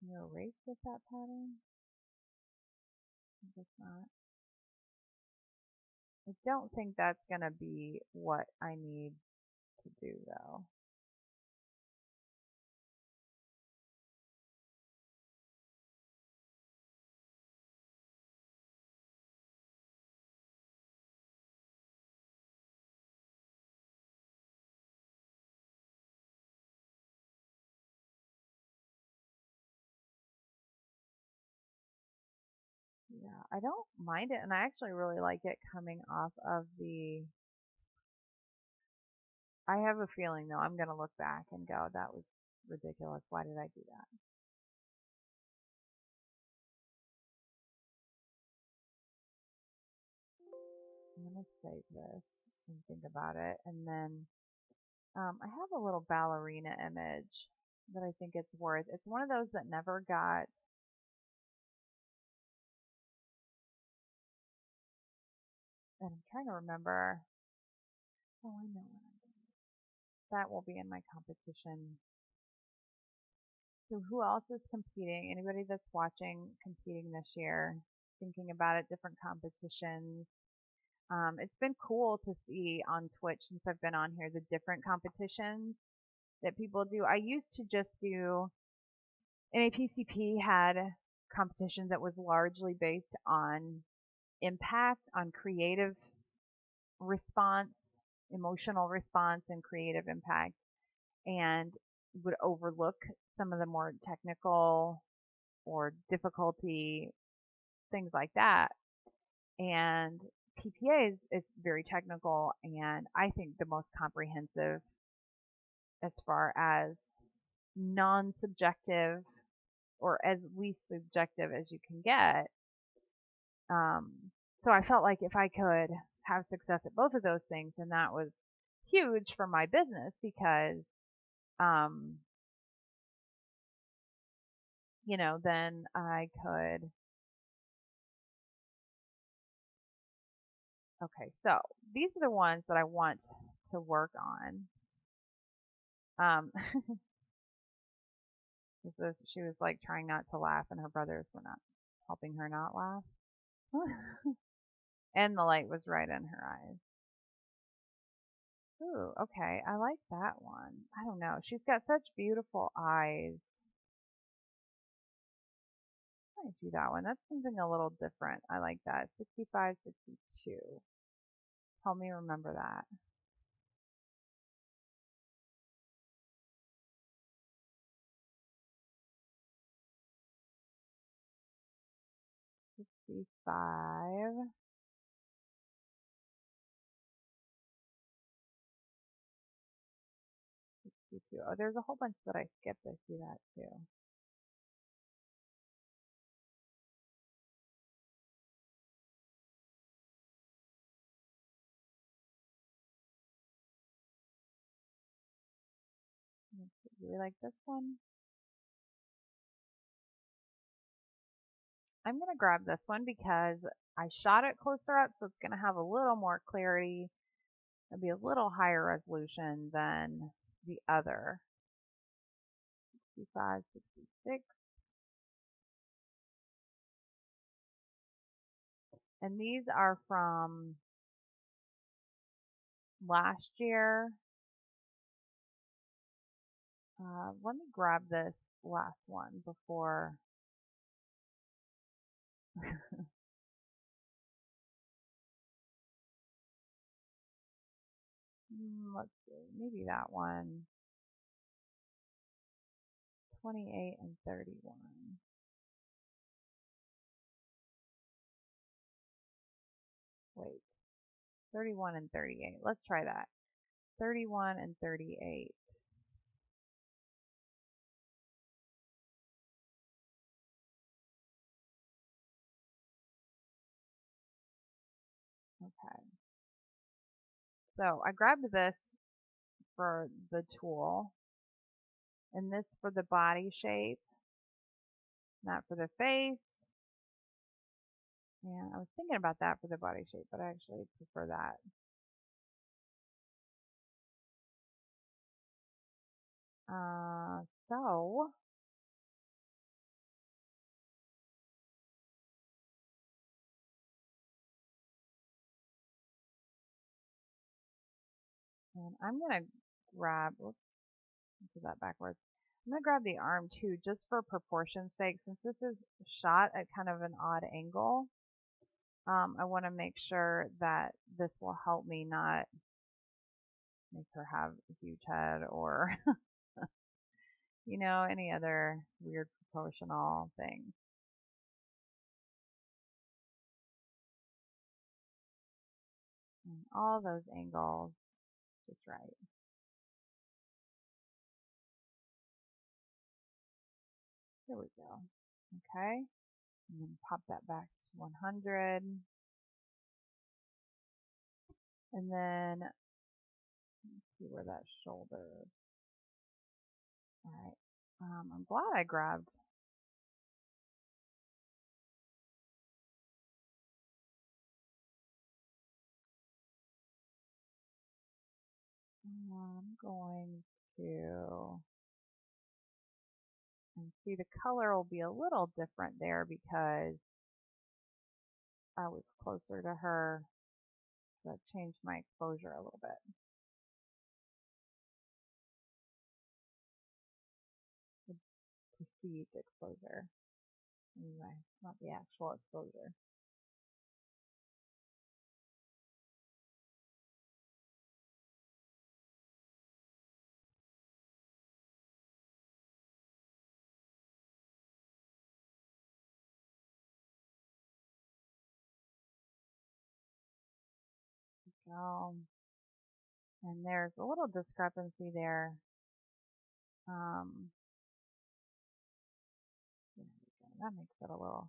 Can you erase with that pattern? I guess not. I don't think that's going to be what I need to do though. Yeah, I don't mind it, and I actually really like it coming off of the. I have a feeling though I'm going to look back and go, that was ridiculous. Why did I do that? I'm going to save this and think about it. And then I have a little ballerina image that I think it's worth. It's one of those that never got, and I'm trying to remember. Oh, I know what I'm doing. That will be in my competition. So who else is competing? Anybody that's watching competing this year, thinking about it, different competitions. It's been cool to see on Twitch since I've been on here the different competitions that people do. I used to just do NAPCP had competitions that was largely based on impact, on creative response, emotional response, and creative impact, and would overlook some of the more technical or difficulty things like that. And PPA is very technical and I think the most comprehensive as far as non-subjective or as least subjective as you can get. Um, so I felt like if I could have success at both of those things, then that was huge for my business because, um, then I could. Okay, so these are the ones that I want to work on. Um, she was like trying not to laugh, and her brothers were not helping her not laugh. And the light was right in her eyes. Ooh, okay, I like that one. I don't know. She's got such beautiful eyes. I might do that one. That's something a little different. I like that. 65, 62. Help me remember that. 65. 62. Oh, there's a whole bunch that I skipped. I see that too. Do we like this one? I'm going to grab this one because I shot it closer up, so it's going to have a little more clarity. It'll be a little higher resolution than the other. 65, 66. And these are from last year. Let me grab this last one before. Let's see, maybe that one. 28 and 31. Wait, 31 and 38. Let's try that. 31 and 38. Okay. So I grabbed this for the tool and this for the body shape, not for the face. And I was thinking about that for the body shape, but I actually prefer that. So and I'm going to grab, oops, do that backwards. I'm going to grab the arm too, just for proportion's sake, since this is shot at kind of an odd angle. I want to make sure that this will help me not make her have a huge head or, any other weird proportional things. And all those angles just right. There we go. Okay. And then pop that back to 100. And then let's see where that shoulder is. All right. I'm glad I grabbed. I'm going to, and see the color will be a little different there because I was closer to her. So I changed my exposure a little bit. The perceived exposure. Anyway, not the actual exposure. So, and there's a little discrepancy there. There we go. That makes it a little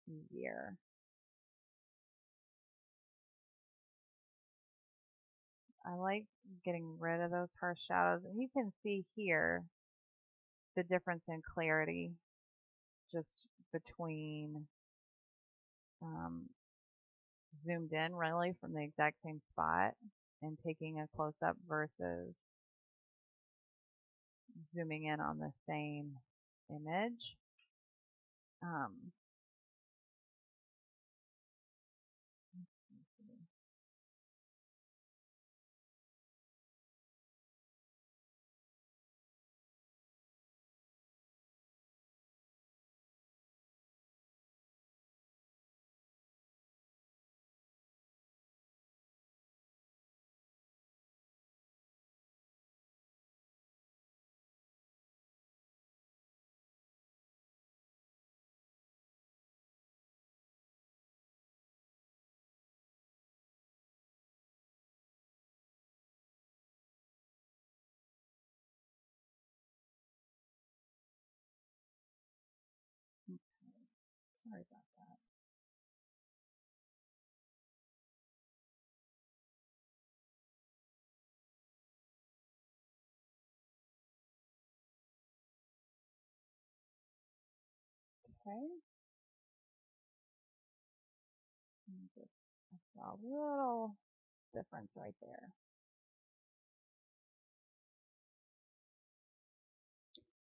easier. I like getting rid of those harsh shadows. And you can see here the difference in clarity just between um, zoomed in really from the exact same spot and taking a close up versus zooming in on the same image. Um, Sorry about that. Okay. And just I saw a little difference right there.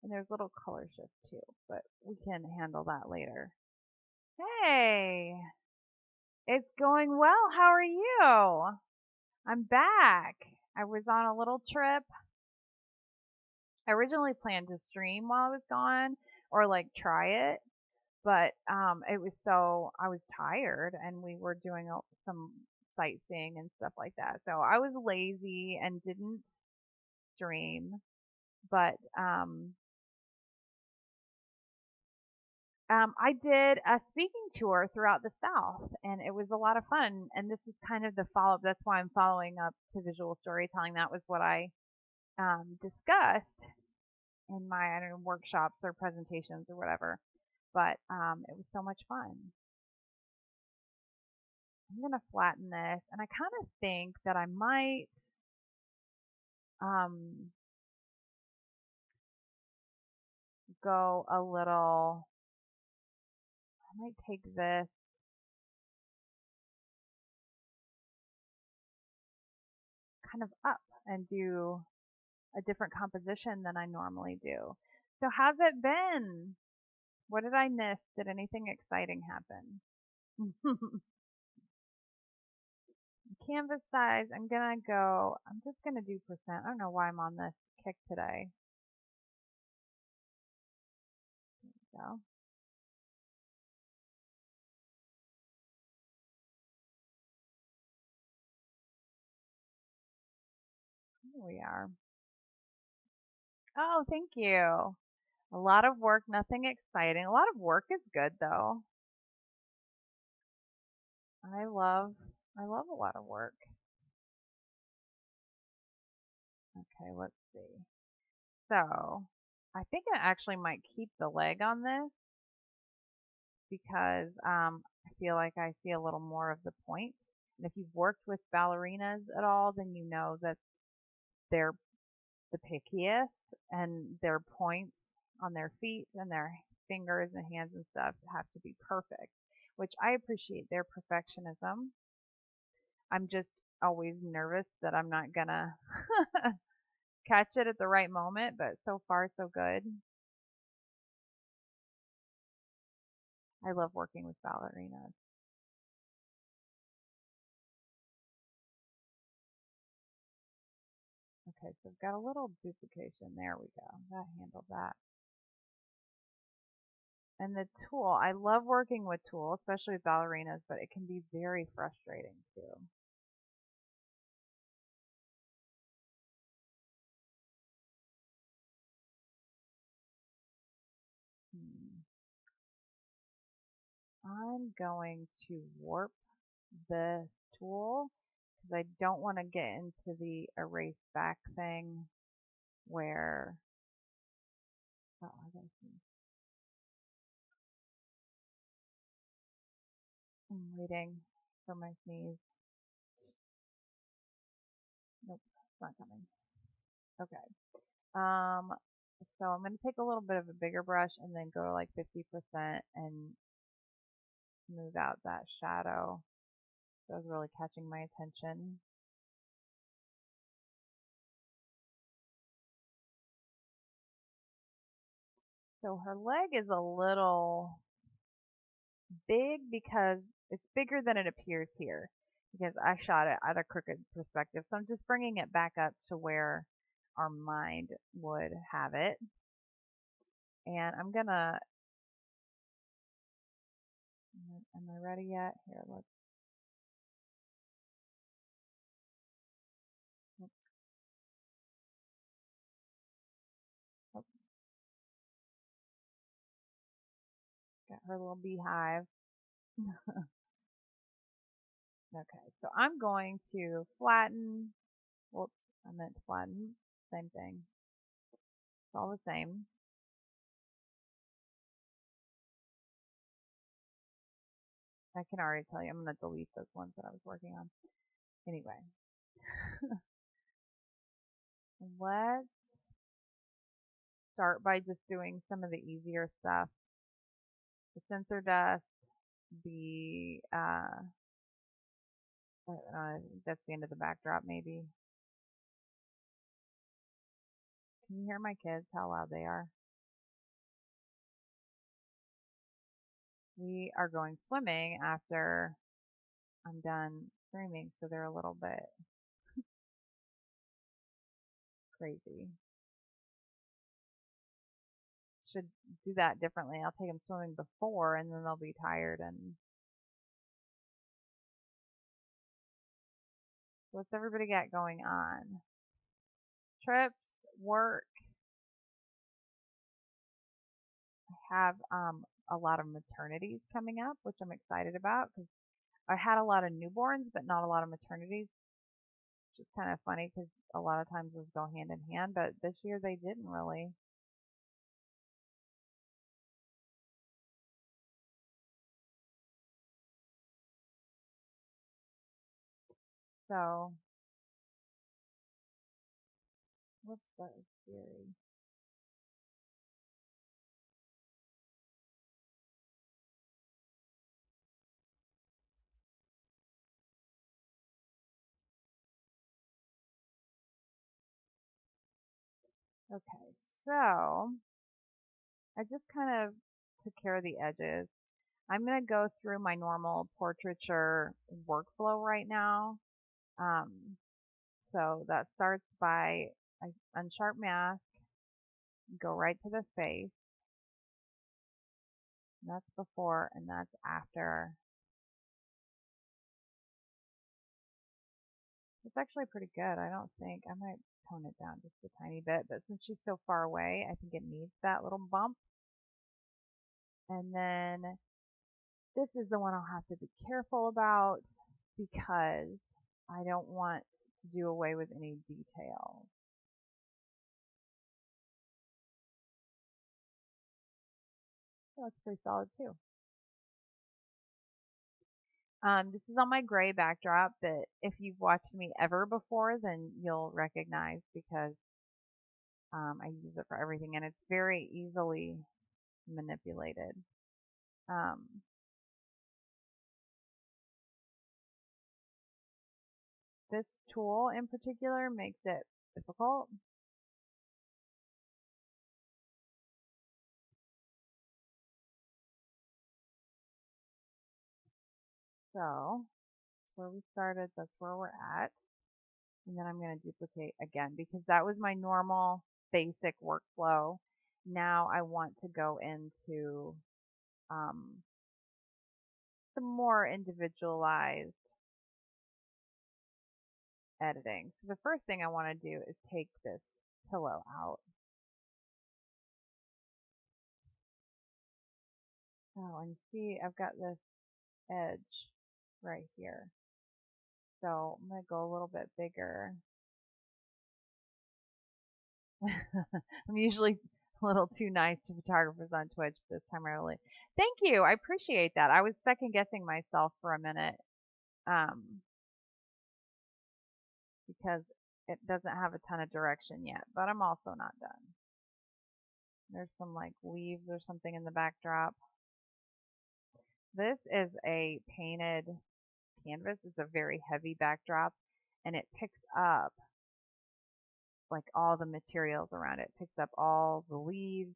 And there's little color shift too, but we can handle that later. Hey, it's going well. How are you? I'm back. I was on a little trip. I originally planned to stream while I was gone or like try it, but it was so I was tired and we were doing some sightseeing and stuff like that. So I was lazy and didn't stream, but I did a speaking tour throughout the South, and it was a lot of fun. And this is kind of the follow up. That's why I'm following up to visual storytelling. That was what I discussed in my I don't know, workshops or presentations or whatever. But it was so much fun. I'm gonna flatten this, and I kind of think that I might um, go a little. I might take this kind of up and do a different composition than I normally do. So how's it been? What did I miss? Did anything exciting happen? Canvas size, I'm just gonna do percent. I don't know why I'm on this kick today. So here we are. Oh, thank you. A lot of work, nothing exciting. A lot of work is good though. I love I love a lot of work. Okay, let's see. So I think I actually might keep the leg on this because I feel like I see a little more of the point. And if you've worked with ballerinas at all, then you know that they're the pickiest, and their points on their feet and their fingers and hands and stuff have to be perfect, which I appreciate their perfectionism. I'm just always nervous that I'm not gonna catch it at the right moment, but so far so good. I love working with ballerinas. Okay, so I've got a little duplication. There we go. That handled that. And the tool, I love working with tools, especially with ballerinas, but it can be very frustrating too. Hmm. I'm going to warp this tool because I don't want to get into the erase back thing where, oh, I gotta see. I'm waiting for my sneeze. Nope, it's not coming. Okay. Um, so I'm going to take a little bit of a bigger brush and then go to like 50% and smooth out that shadow. That was really catching my attention. So her leg is a little big because it's bigger than it appears here because I shot it at a crooked perspective. So I'm just bringing it back up to where our mind would have it. And I'm gonna, am I ready yet? Here, let's, oops, oops, got her little beehive. Okay, so I'm going to flatten, whoops, I meant to flatten, same thing. It's all the same. I can already tell you, I'm going to delete those ones that I was working on. Anyway, let's start by just doing some of the easier stuff. The sensor dust, the, that's the end of the backdrop maybe. Can you hear my kids, how loud they are? We are going swimming after I'm done streaming, so they're a little bit crazy. Should do that differently. I'll take them swimming before and then they'll be tired. And what's everybody got going on? Trips, work. I have a lot of maternities coming up, which I'm excited about because I had a lot of newborns, but not a lot of maternities, which is kind of funny because a lot of times those go hand in hand, but this year they didn't really. So, whoops, that was scary. Okay, so I just kind of took care of the edges. I'm going to go through my normal portraiture workflow right now. Um, so that starts by I unsharp mask, go right to the face. That's before and that's after. It's actually pretty good. I don't think I might tone it down just a tiny bit, but since she's so far away, I think it needs that little bump. And then this is the one I'll have to be careful about because I don't want to do away with any details. So that's pretty solid too. This is on my gray backdrop that if you've watched me ever before, then you'll recognize because I use it for everything and it's very easily manipulated. Um, this tool in particular makes it difficult. So that's where we started, that's where we're at. And then I'm going to duplicate again because that was my normal basic workflow. Now I want to go into um, some more individualized editing. So the first thing I want to do is take this pillow out. Oh, and see, I've got this edge right here. So I'm going to go a little bit bigger. I'm usually a little too nice to photographers on Twitch this time early. Thank you. I appreciate that. I was second guessing myself for a minute um, because it doesn't have a ton of direction yet, but I'm also not done. There's some like leaves or something in the backdrop. This is a painted canvas. It's a very heavy backdrop and it picks up like all the materials around it. It picks up all the leaves,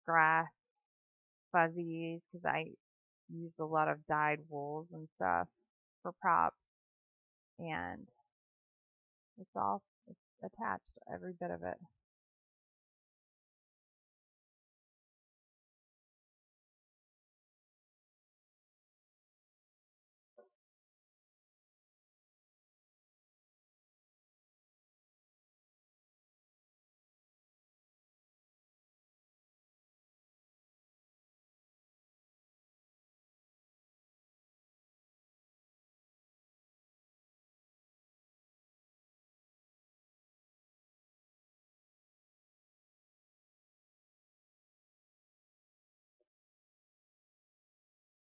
grass, fuzzies, because I used a lot of dyed wools and stuff for props. And it's attached, every bit of it.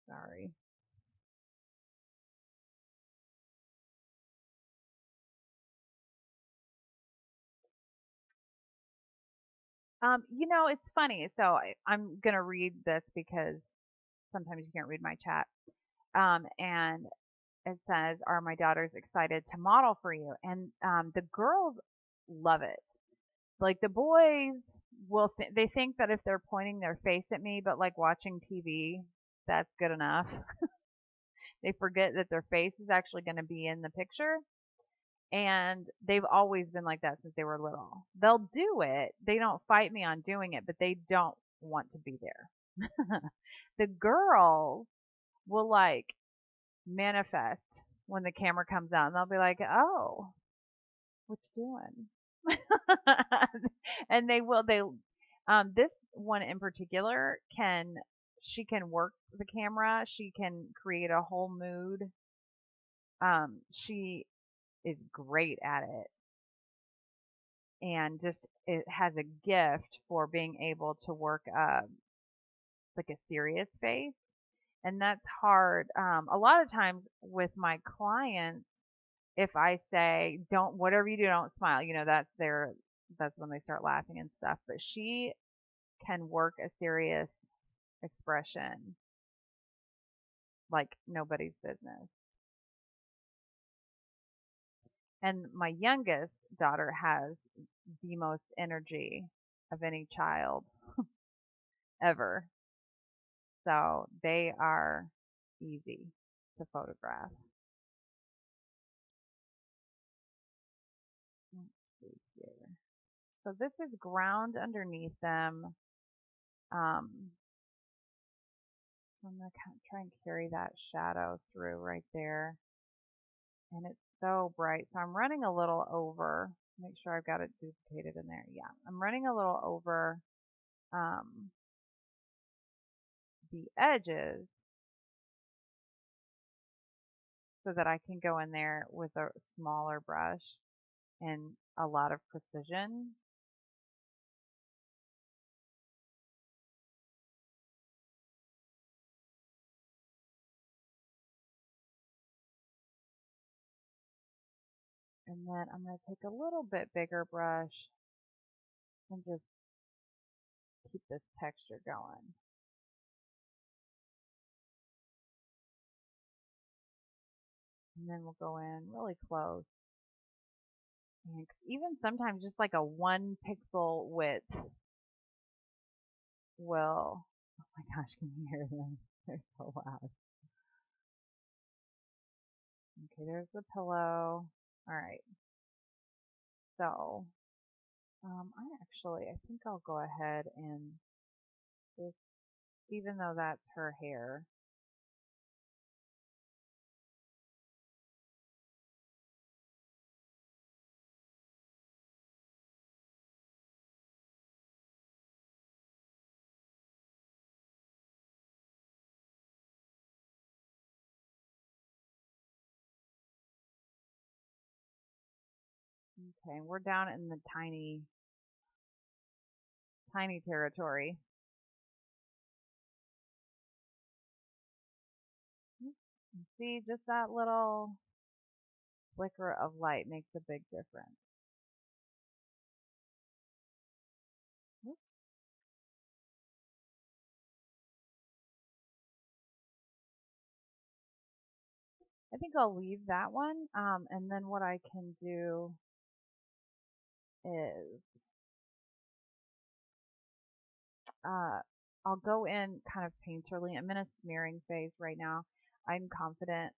Sorry. It's funny. So I'm going to read this because sometimes you can't read my chat. And it says, "Are my daughters excited to model for you?" And the girls love it. Like the boys they think that if they're pointing their face at me, but like watching TV, that's good enough. They forget that their face is actually going to be in the picture. And they've always been like that since they were little. They'll do it. They don't fight me on doing it, but they don't want to be there. The girls will like manifest when the camera comes out and they'll be like, "Oh, what you doing?" And this one in particular she can work the camera, she can create a whole mood. She is great at it and just it has a gift for being able to work like a serious face, and that's hard. A lot of times with my clients, if I say don't whatever you do, don't smile, that's when they start laughing and stuff. But she can work a serious expression like nobody's business. And my youngest daughter has the most energy of any child ever. So they are easy to photograph. Let's see here. So this is ground underneath them. So I'm going to try and carry that shadow through right there. And it's so bright. So I'm running a little over. Make sure I've got it duplicated in there. Yeah, I'm running a little over um, the edges so that I can go in there with a smaller brush and a lot of precision. And then I'm going to take a little bit bigger brush and just keep this texture going. And then we'll go in really close. And even sometimes just like a 1 pixel width will, oh my gosh, can you hear them? They're so loud. Okay, there's the pillow. All right. So, I think I'll go ahead and just, even though that's her hair, okay, we're down in the tiny, tiny territory. See, just that little flicker of light makes a big difference. Oops. I think I'll leave that one, and then what I can do is I'll go in kind of painterly. I'm in a smearing phase right now. I'm confident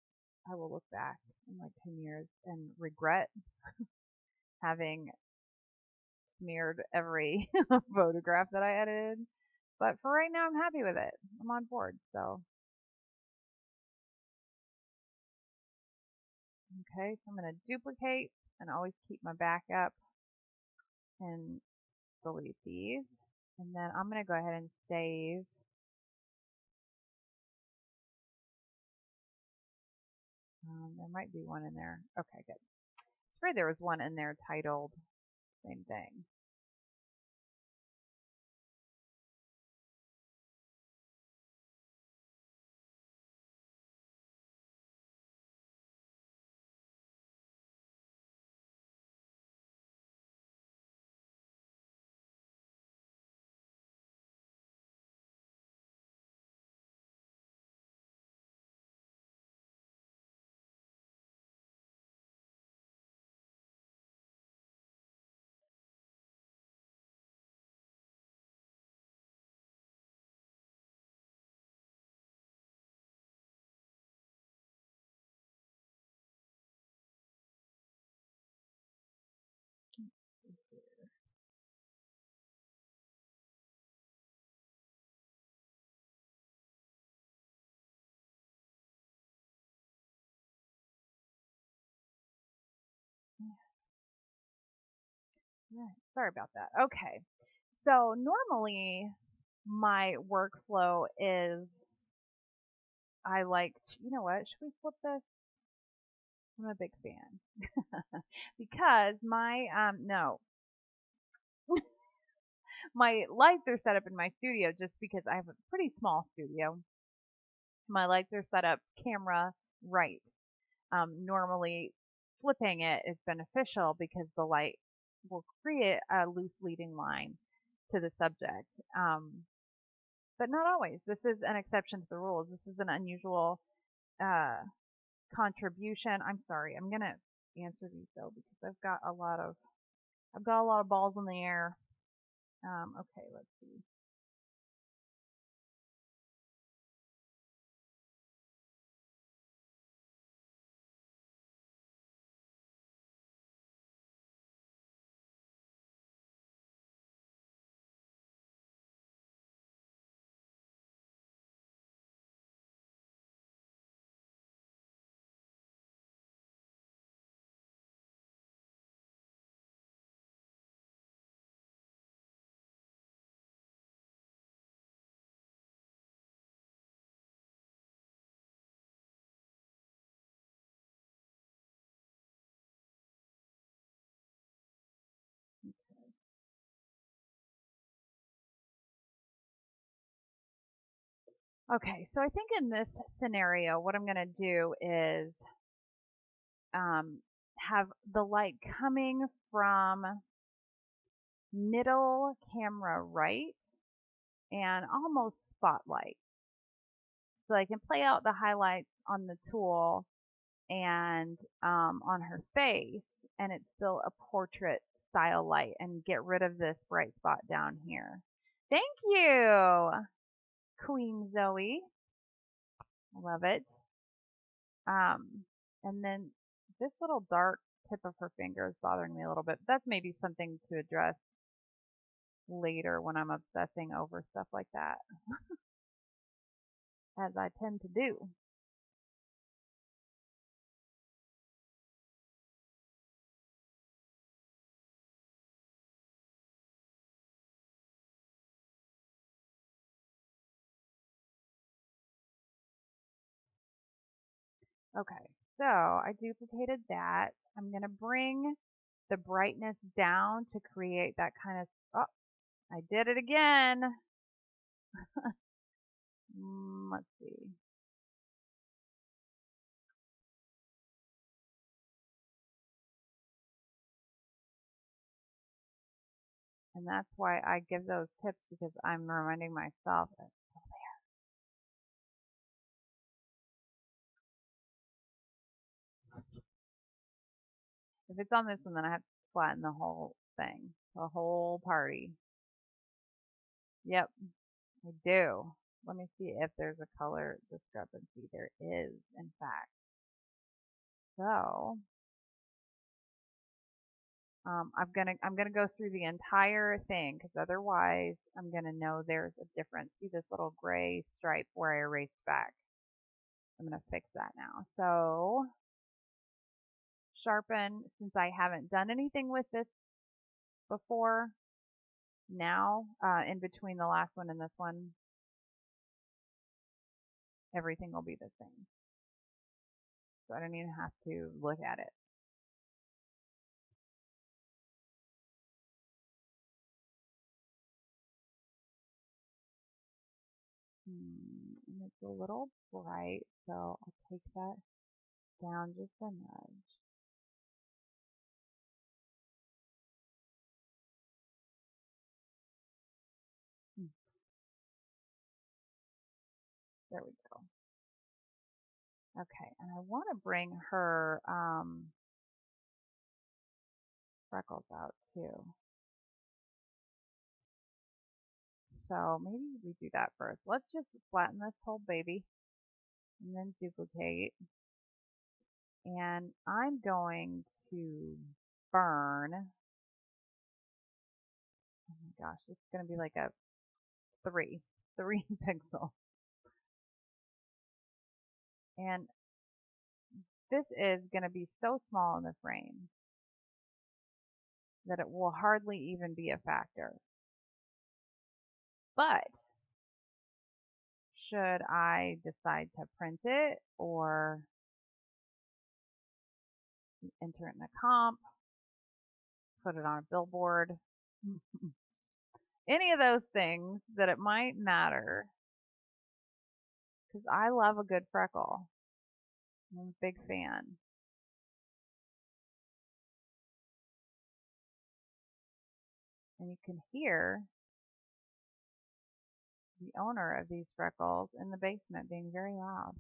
I will look back in like 10 years and regret having smeared every photograph that I edited. But for right now, I'm happy with it. I'm on board. So, okay, so I'm going to duplicate and always keep my backup and delete these. And then I'm going to go ahead and save. There might be one in there. Okay, good. I swear there was one in there titled same thing. Yeah, sorry about that. Okay. So normally my workflow is I like, you know what, should we flip this? I'm a big fan. Because no, my lights are set up in my studio just because I have a pretty small studio. My lights are set up camera right. Normally flipping it is beneficial because the light will create a loose leading line to the subject. But not always. This is an exception to the rules. This is an unusual uh, contribution. I'm sorry. I'm gonna answer these though because I've got a lot of balls in the air. Okay, let's see. Okay, so I think in this scenario, what I'm going to do is um, have the light coming from middle camera right and almost spotlight. So I can play out the highlights on the tool and on her face, and it's still a portrait style light, and get rid of this bright spot down here. Thank you, Queen Zoe. I love it. And then this little dark tip of her finger is bothering me a little bit. That's maybe something to address later when I'm obsessing over stuff like that, as I tend to do. Okay, so I duplicated that. I'm going to bring the brightness down to create that kind of, oh, I did it again. Let's see. And that's why I give those tips, because I'm reminding myself it's still there. If it's on this one, then I have to flatten the whole thing, the whole party. Yep, I do. Let me see if there's a color discrepancy. There is, in fact. So I'm gonna go through the entire thing, because otherwise I'm gonna know there's a difference. See this little gray stripe where I erased back? I'm gonna fix that now. So sharpen, since I haven't done anything with this before. Now, in between the last one and this one, everything will be the same. So I don't even have to look at it. And it's a little bright, so I'll take that down just a nudge. There we go. Okay, and I want to bring her freckles out too. So maybe we do that first. Let's just flatten this whole baby and then duplicate. And I'm going to burn. Oh my gosh, this is going to be like a three pixel. And this is going to be so small in the frame that it will hardly even be a factor. But should I decide to print it or enter it in a comp, put it on a billboard, any of those things that it might matter, because I love a good freckle. I'm a big fan. And you can hear the owner of these freckles in the basement being very loud.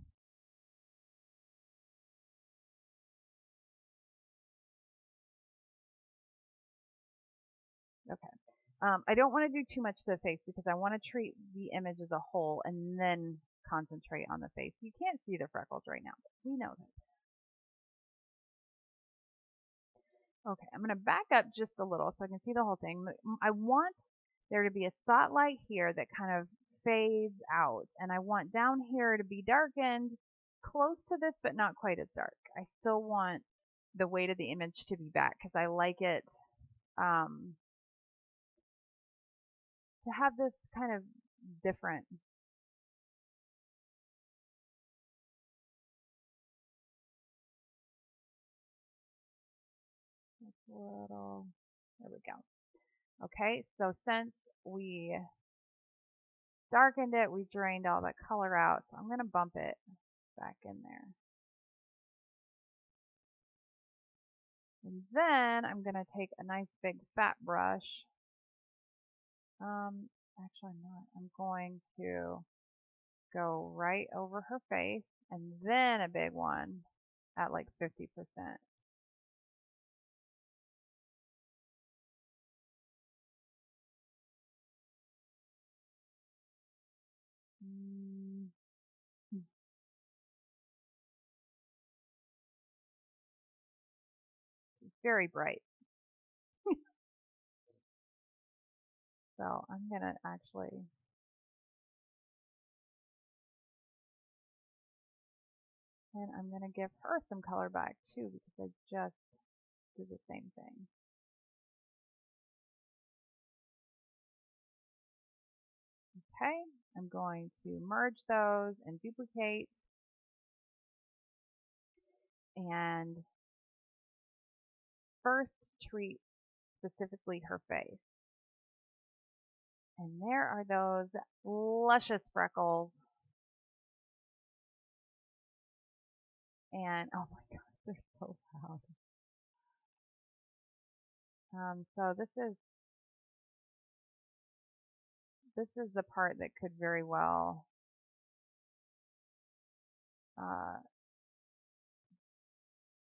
Okay. I don't want to do too much to the face, because I want to treat the image as a whole and then concentrate on the face. You can't see the freckles right now, but we know that. Okay, I'm going to back up just a little so I can see the whole thing. I want there to be a spotlight here that kind of fades out, and I want down here to be darkened close to this, but not quite as dark. I still want the weight of the image to be back, because I like it to have this kind of different. Little, there we go. Okay, so since we darkened it, we drained all that color out, so I'm going to bump it back in there. And then I'm going to take a nice big fat brush. Actually, I'm not. I'm going to go right over her face and then a big one at like 50%. Mm, It's very bright. So I'm going to actually, and I'm going to give her some color back too because I just did the same thing. Okay, I'm going to merge those and duplicate and first treat specifically her face. And there are those luscious freckles. And oh my gosh, they're so loud. So this is the part that could very well uh,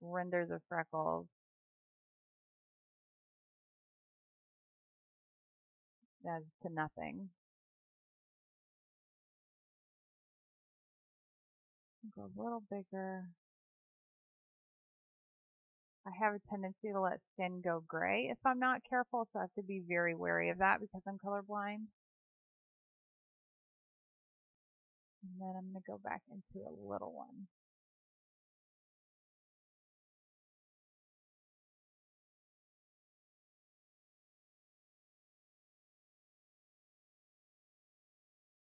render the freckles as to nothing. Go a little bigger. I have a tendency to let skin go gray if I'm not careful, so I have to be very wary of that because I'm colorblind. And then I'm going to go back into a little one.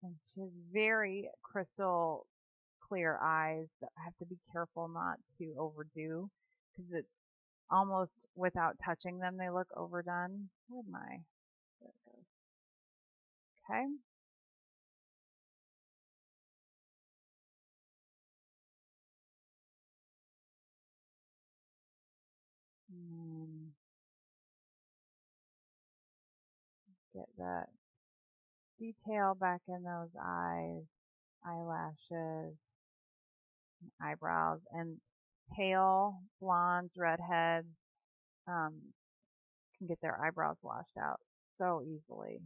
And she has very crystal clear eyes that I have to be careful not to overdo because it's almost without touching them, they look overdone. Where'd my, there it goes. Okay. And get that detail back in those eyes, eyelashes, eyebrows, and pale blondes, redheads can get their eyebrows washed out so easily.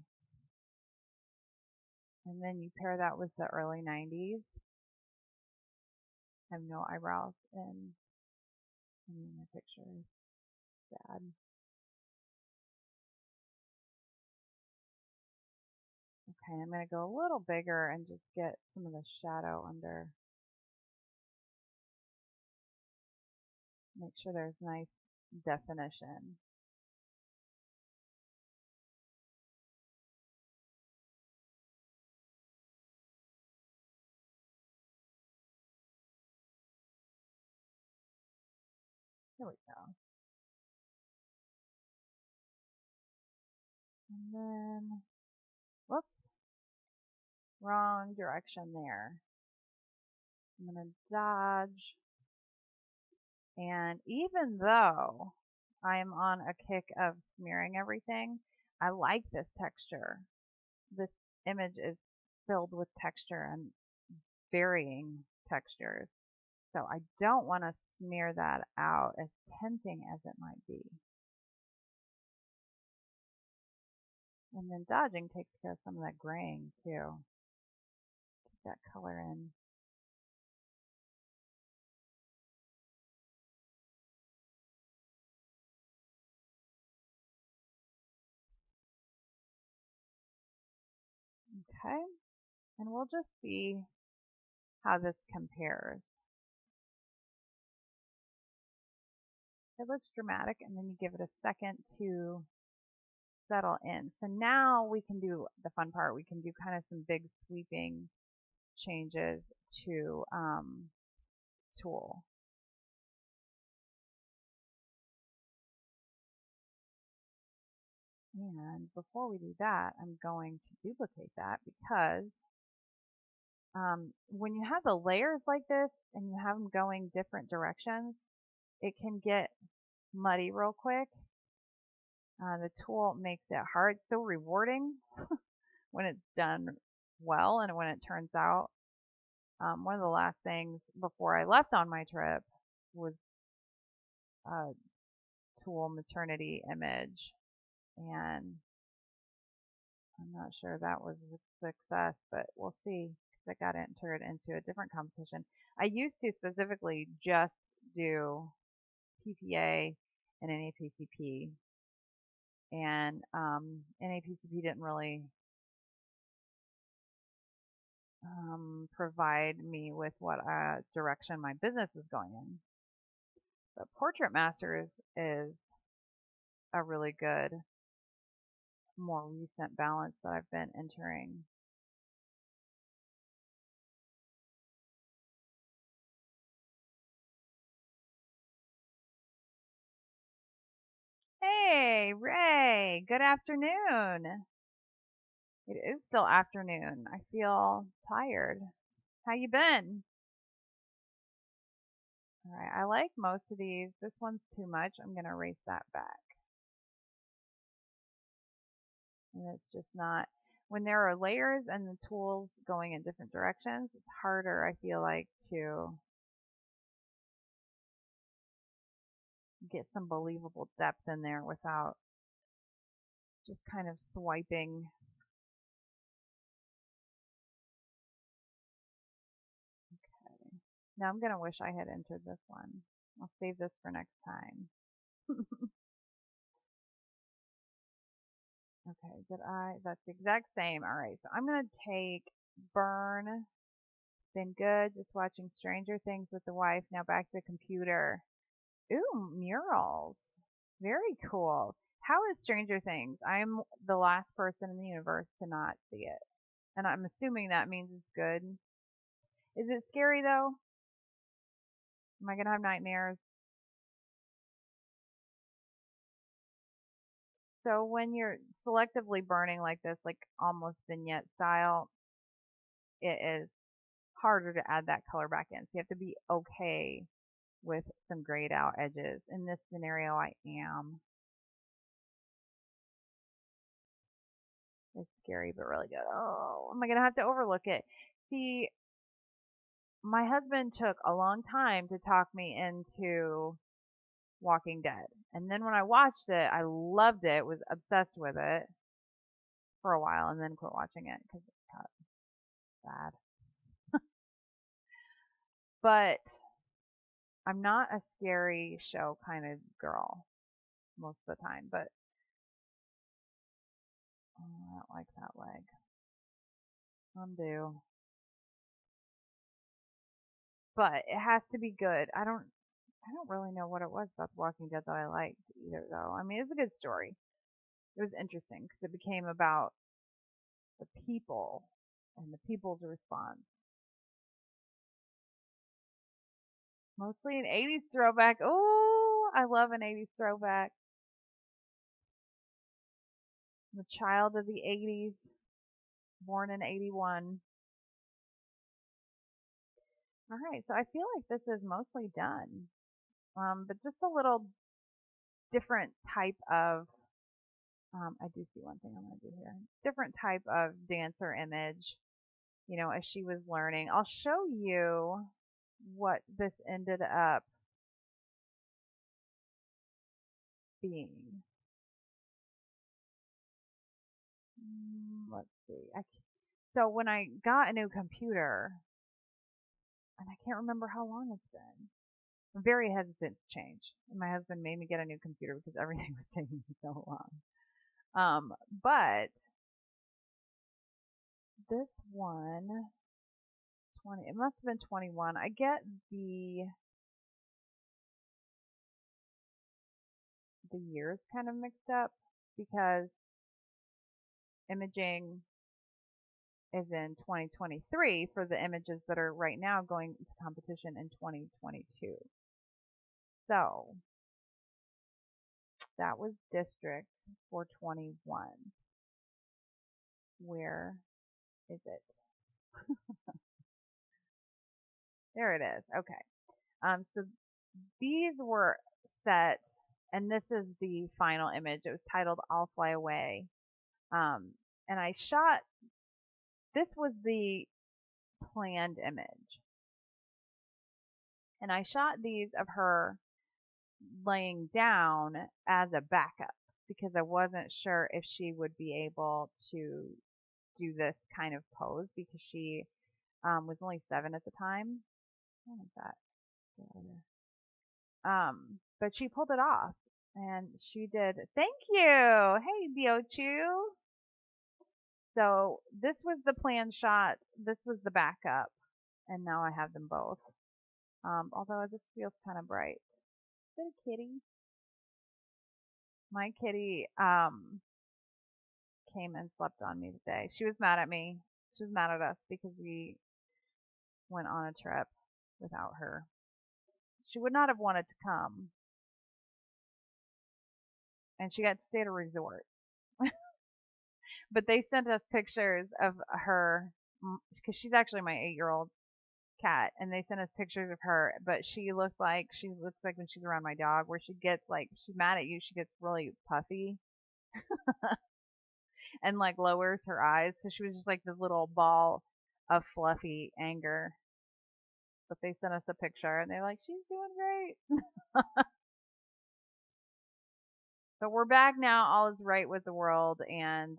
And then you pair that with the early 90s. I have no eyebrows in any of my pictures. Sad. Okay, I'm going to go a little bigger and just get some of the shadow under. Make sure there's nice definition. There we go. And then, whoops, wrong direction there. I'm going to dodge. And even though I'm on a kick of smearing everything, I like this texture. This image is filled with texture and varying textures. So I don't want to smear that out as tempting as it might be. And then dodging takes care of some of that graying too. Keep that color in. Okay, and we'll just see how this compares. It looks dramatic, and then you give it a second to settle in. So now we can do the fun part. We can do kind of some big sweeping changes to tool. And before we do that, I'm going to duplicate that because when you have the layers like this and you have them going different directions, it can get muddy real quick. The tool makes it hard. It's so rewarding when it's done well and when it turns out. One of the last things before I left on my trip was a tool maternity image, and I'm not sure that was a success, but we'll see because I got entered into a different competition. I used to specifically just do PPA and NAPCP, and NAPCP didn't really provide me with what direction my business is going in. But Portrait Masters is a really good, more recent balance that I've been entering. Hey, Ray, good afternoon. It is still afternoon. I feel tired. How you been? All right, I like most of these. This one's too much. I'm going to erase that back. And it's just not, when there are layers and the tools going in different directions, it's harder, I feel like, to get some believable depth in there without just kind of swiping. Okay. Now I'm going to wish I had entered this one. I'll save this for next time. Okay, that's the exact same. All right, so I'm going to take burn. Been good, just watching Stranger Things with the wife. Now back to the computer. Ooh, murals. Very cool. How is Stranger Things? I'm the last person in the universe to not see it. And I'm assuming that means it's good. Is it scary though? Am I going to have nightmares? So when you're selectively burning like this, like almost vignette style, it is harder to add that color back in. So you have to be okay with some grayed out edges. In this scenario, I am. It's scary, but really good. Oh, am I going to have to overlook it? See, my husband took a long time to talk me into Walking Dead. And then when I watched it, I loved it, was obsessed with it for a while, and then quit watching it because it got bad. But I'm not a scary show kind of girl most of the time. But oh, I don't like that leg. Undo. But it has to be good. I don't really know what it was about The Walking Dead that I liked either, though. I mean, it's a good story. It was interesting because it became about the people and the people's response. Mostly an 80s throwback. Oh, I love an 80s throwback. I'm a child of the 80s, born in 81. All right, so I feel like this is mostly done. But just a little different type of, I do see one thing I'm going to do here. Different type of dancer image, as she was learning. I'll show you what this ended up being. Let's see. So when I got a new computer, and I can't remember how long it's been, I'm very hesitant to change. And my husband made me get a new computer because everything was taking so long. But this one, 20, it must have been 21. I get the years kind of mixed up because imaging is in 2023 for the images that are right now going to competition in 2022. So that was district for 21. Where is it? There it is. Okay. So these were set And this is the final image. It was titled I'll Fly Away. Um, and I shot, this was the planned image. And I shot these of her laying down as a backup because I wasn't sure if she would be able to do this kind of pose because she was only 7 at the time. What was that? But she pulled it off and she did. Thank you. Hey, Diochu. So this was the planned shot. This was the backup. And now I have them both. Although this feels kind of bright. Is it a kitty? My kitty came and slept on me today. She was mad at me. She was mad at us because we went on a trip without her. She would not have wanted to come. And she got to stay at a resort. But they sent us pictures of her because she's actually my 8-year-old cat, and they sent us pictures of her. But she looks like when she's around my dog, where she gets like she's mad at you, she gets really puffy and like lowers her eyes. So she was just like this little ball of fluffy anger. But they sent us a picture, and they're like, she's doing great. But we're back now. All is right with the world, and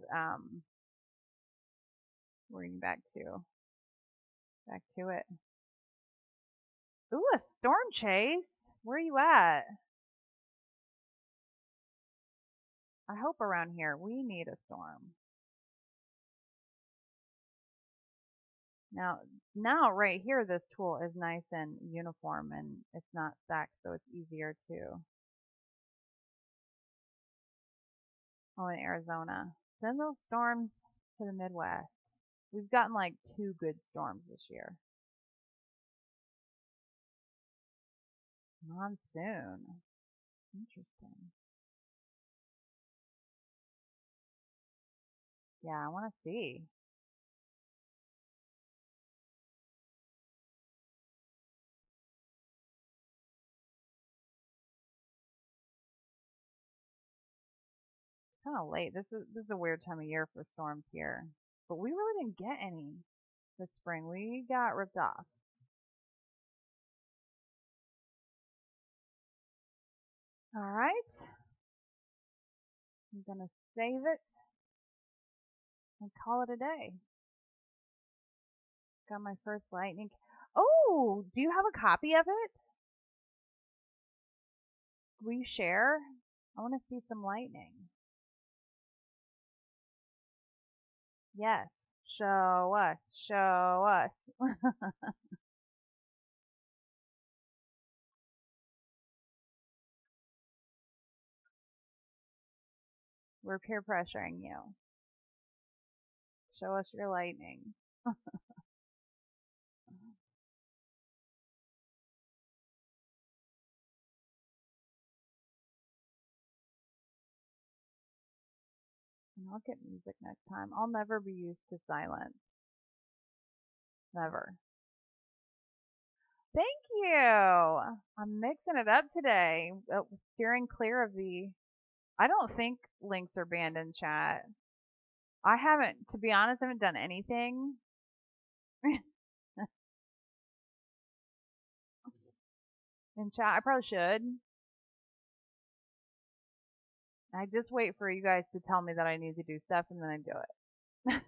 we're getting back to it. Ooh, a storm chase. Where are you at? I hope around here we need a storm. Now right here, this tool is nice and uniform and it's not stacked, so it's easier to. Oh, in Arizona. Send those storms to the Midwest. We've gotten like 2 good storms this year. Monsoon. Interesting. Yeah, I want to see. Kind of late. This is a weird time of year for storms here, but we really didn't get any this spring. We got ripped off. All right, I'm gonna save it and call it a day. Got my first lightning. Oh, do you have a copy of it? Will you share? I want to see some lightning. Yes, show us, show us. We're peer pressuring you. Show us your lightning. And I'll get music next time. I'll never be used to silence. Never. Thank you. I'm mixing it up today. Steering clear of the. I don't think links are banned in chat. I haven't, to be honest, I haven't done anything. In chat. I probably should. I just wait for you guys to tell me that I need to do stuff and then I do it.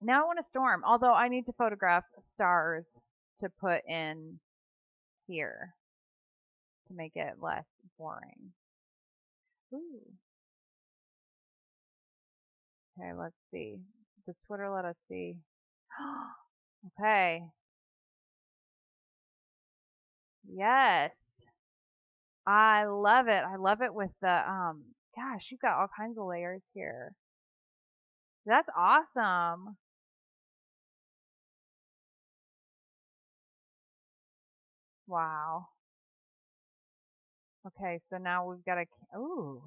Now I want to storm, although I need to photograph stars to put in here to make it less boring. Ooh. Okay, let's see. Does Twitter let us see? Okay. Yes. I love it. I love it with the gosh, you've got all kinds of layers here. That's awesome. Wow. Okay, so now we've got a ooh.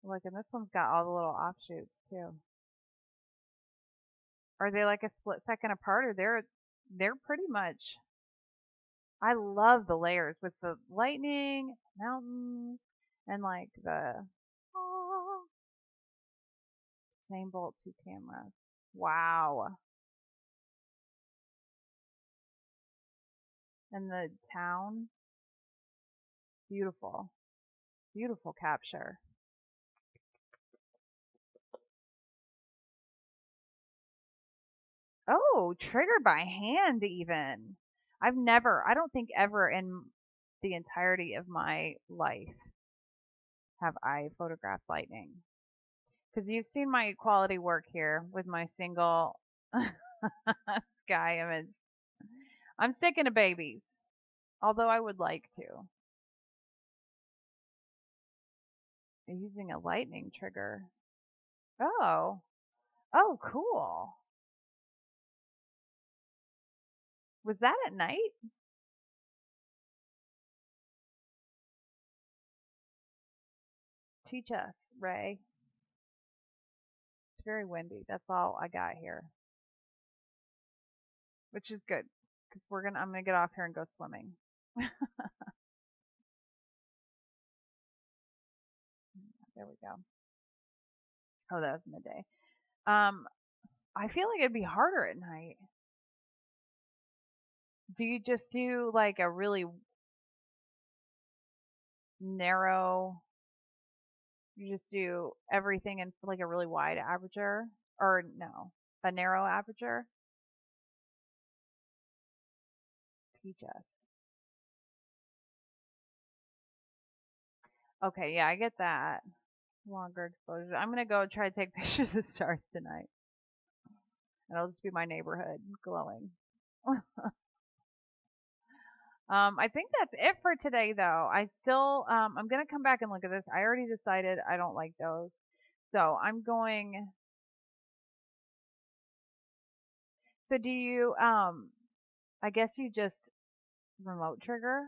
Look, and this one's got all the little offshoots too. Are they like a split second apart or they're they're pretty much, I love the layers with the lightning, mountains, and like the oh, same bolt, two cameras. Wow. And the town, beautiful, beautiful capture. Oh, triggered by hand even. I don't think ever in the entirety of my life have I photographed lightning. Because you've seen my quality work here with my single sky image. I'm sticking to babies, although I would like to. I'm using a lightning trigger. Oh, oh, cool. Was that at night? Teach us, Ray. It's very windy. That's all I got here, which is good because I'm gonna get off here and go swimming. There we go. Oh, that was midday. Um, I feel like it'd be harder at night. Do you just do like a really narrow? You just do everything in like a really wide aperture, or no, a narrow aperture? Teach us. Okay, yeah, I get that. Longer exposure. I'm gonna go try to take pictures of stars tonight. It'll just be my neighborhood glowing. I think that's it for today, though. I'm gonna come back and look at this. I already decided I don't like those, so I'm going. So do you? I guess you just remote trigger.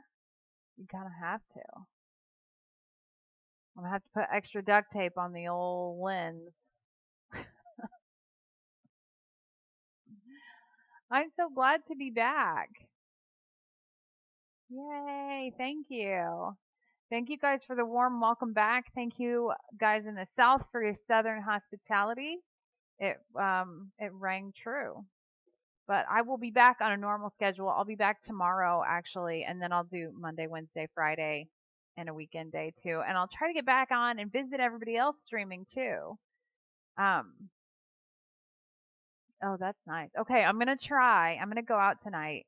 You kind of have to. I'm gonna have to put extra duct tape on the old lens. I'm so glad to be back. Yay! Thank you. Thank you guys for the warm welcome back. Thank you guys in the South for your Southern hospitality. It rang true. But I will be back on a normal schedule. I'll be back tomorrow actually, and then I'll do Monday, Wednesday, Friday, and a weekend day too. And I'll try to get back on and visit everybody else streaming too. Um, oh, that's nice. Okay, I'm gonna try. I'm gonna go out tonight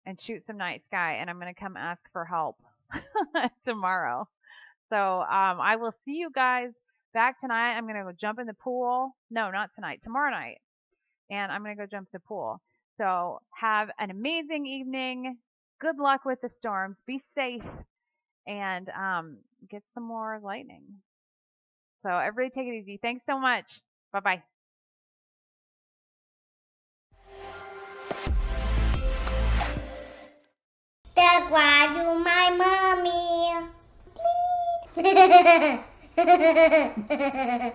and shoot some night sky, and I'm gonna come ask for help tomorrow. So I will see you guys back tonight. I'm gonna go jump in the pool. No, not tonight. Tomorrow night, and I'm gonna go jump in the pool. So have an amazing evening. Good luck with the storms. Be safe and get some more lightning. So everybody take it easy. Thanks so much. Bye bye. That's why you my mommy. Please.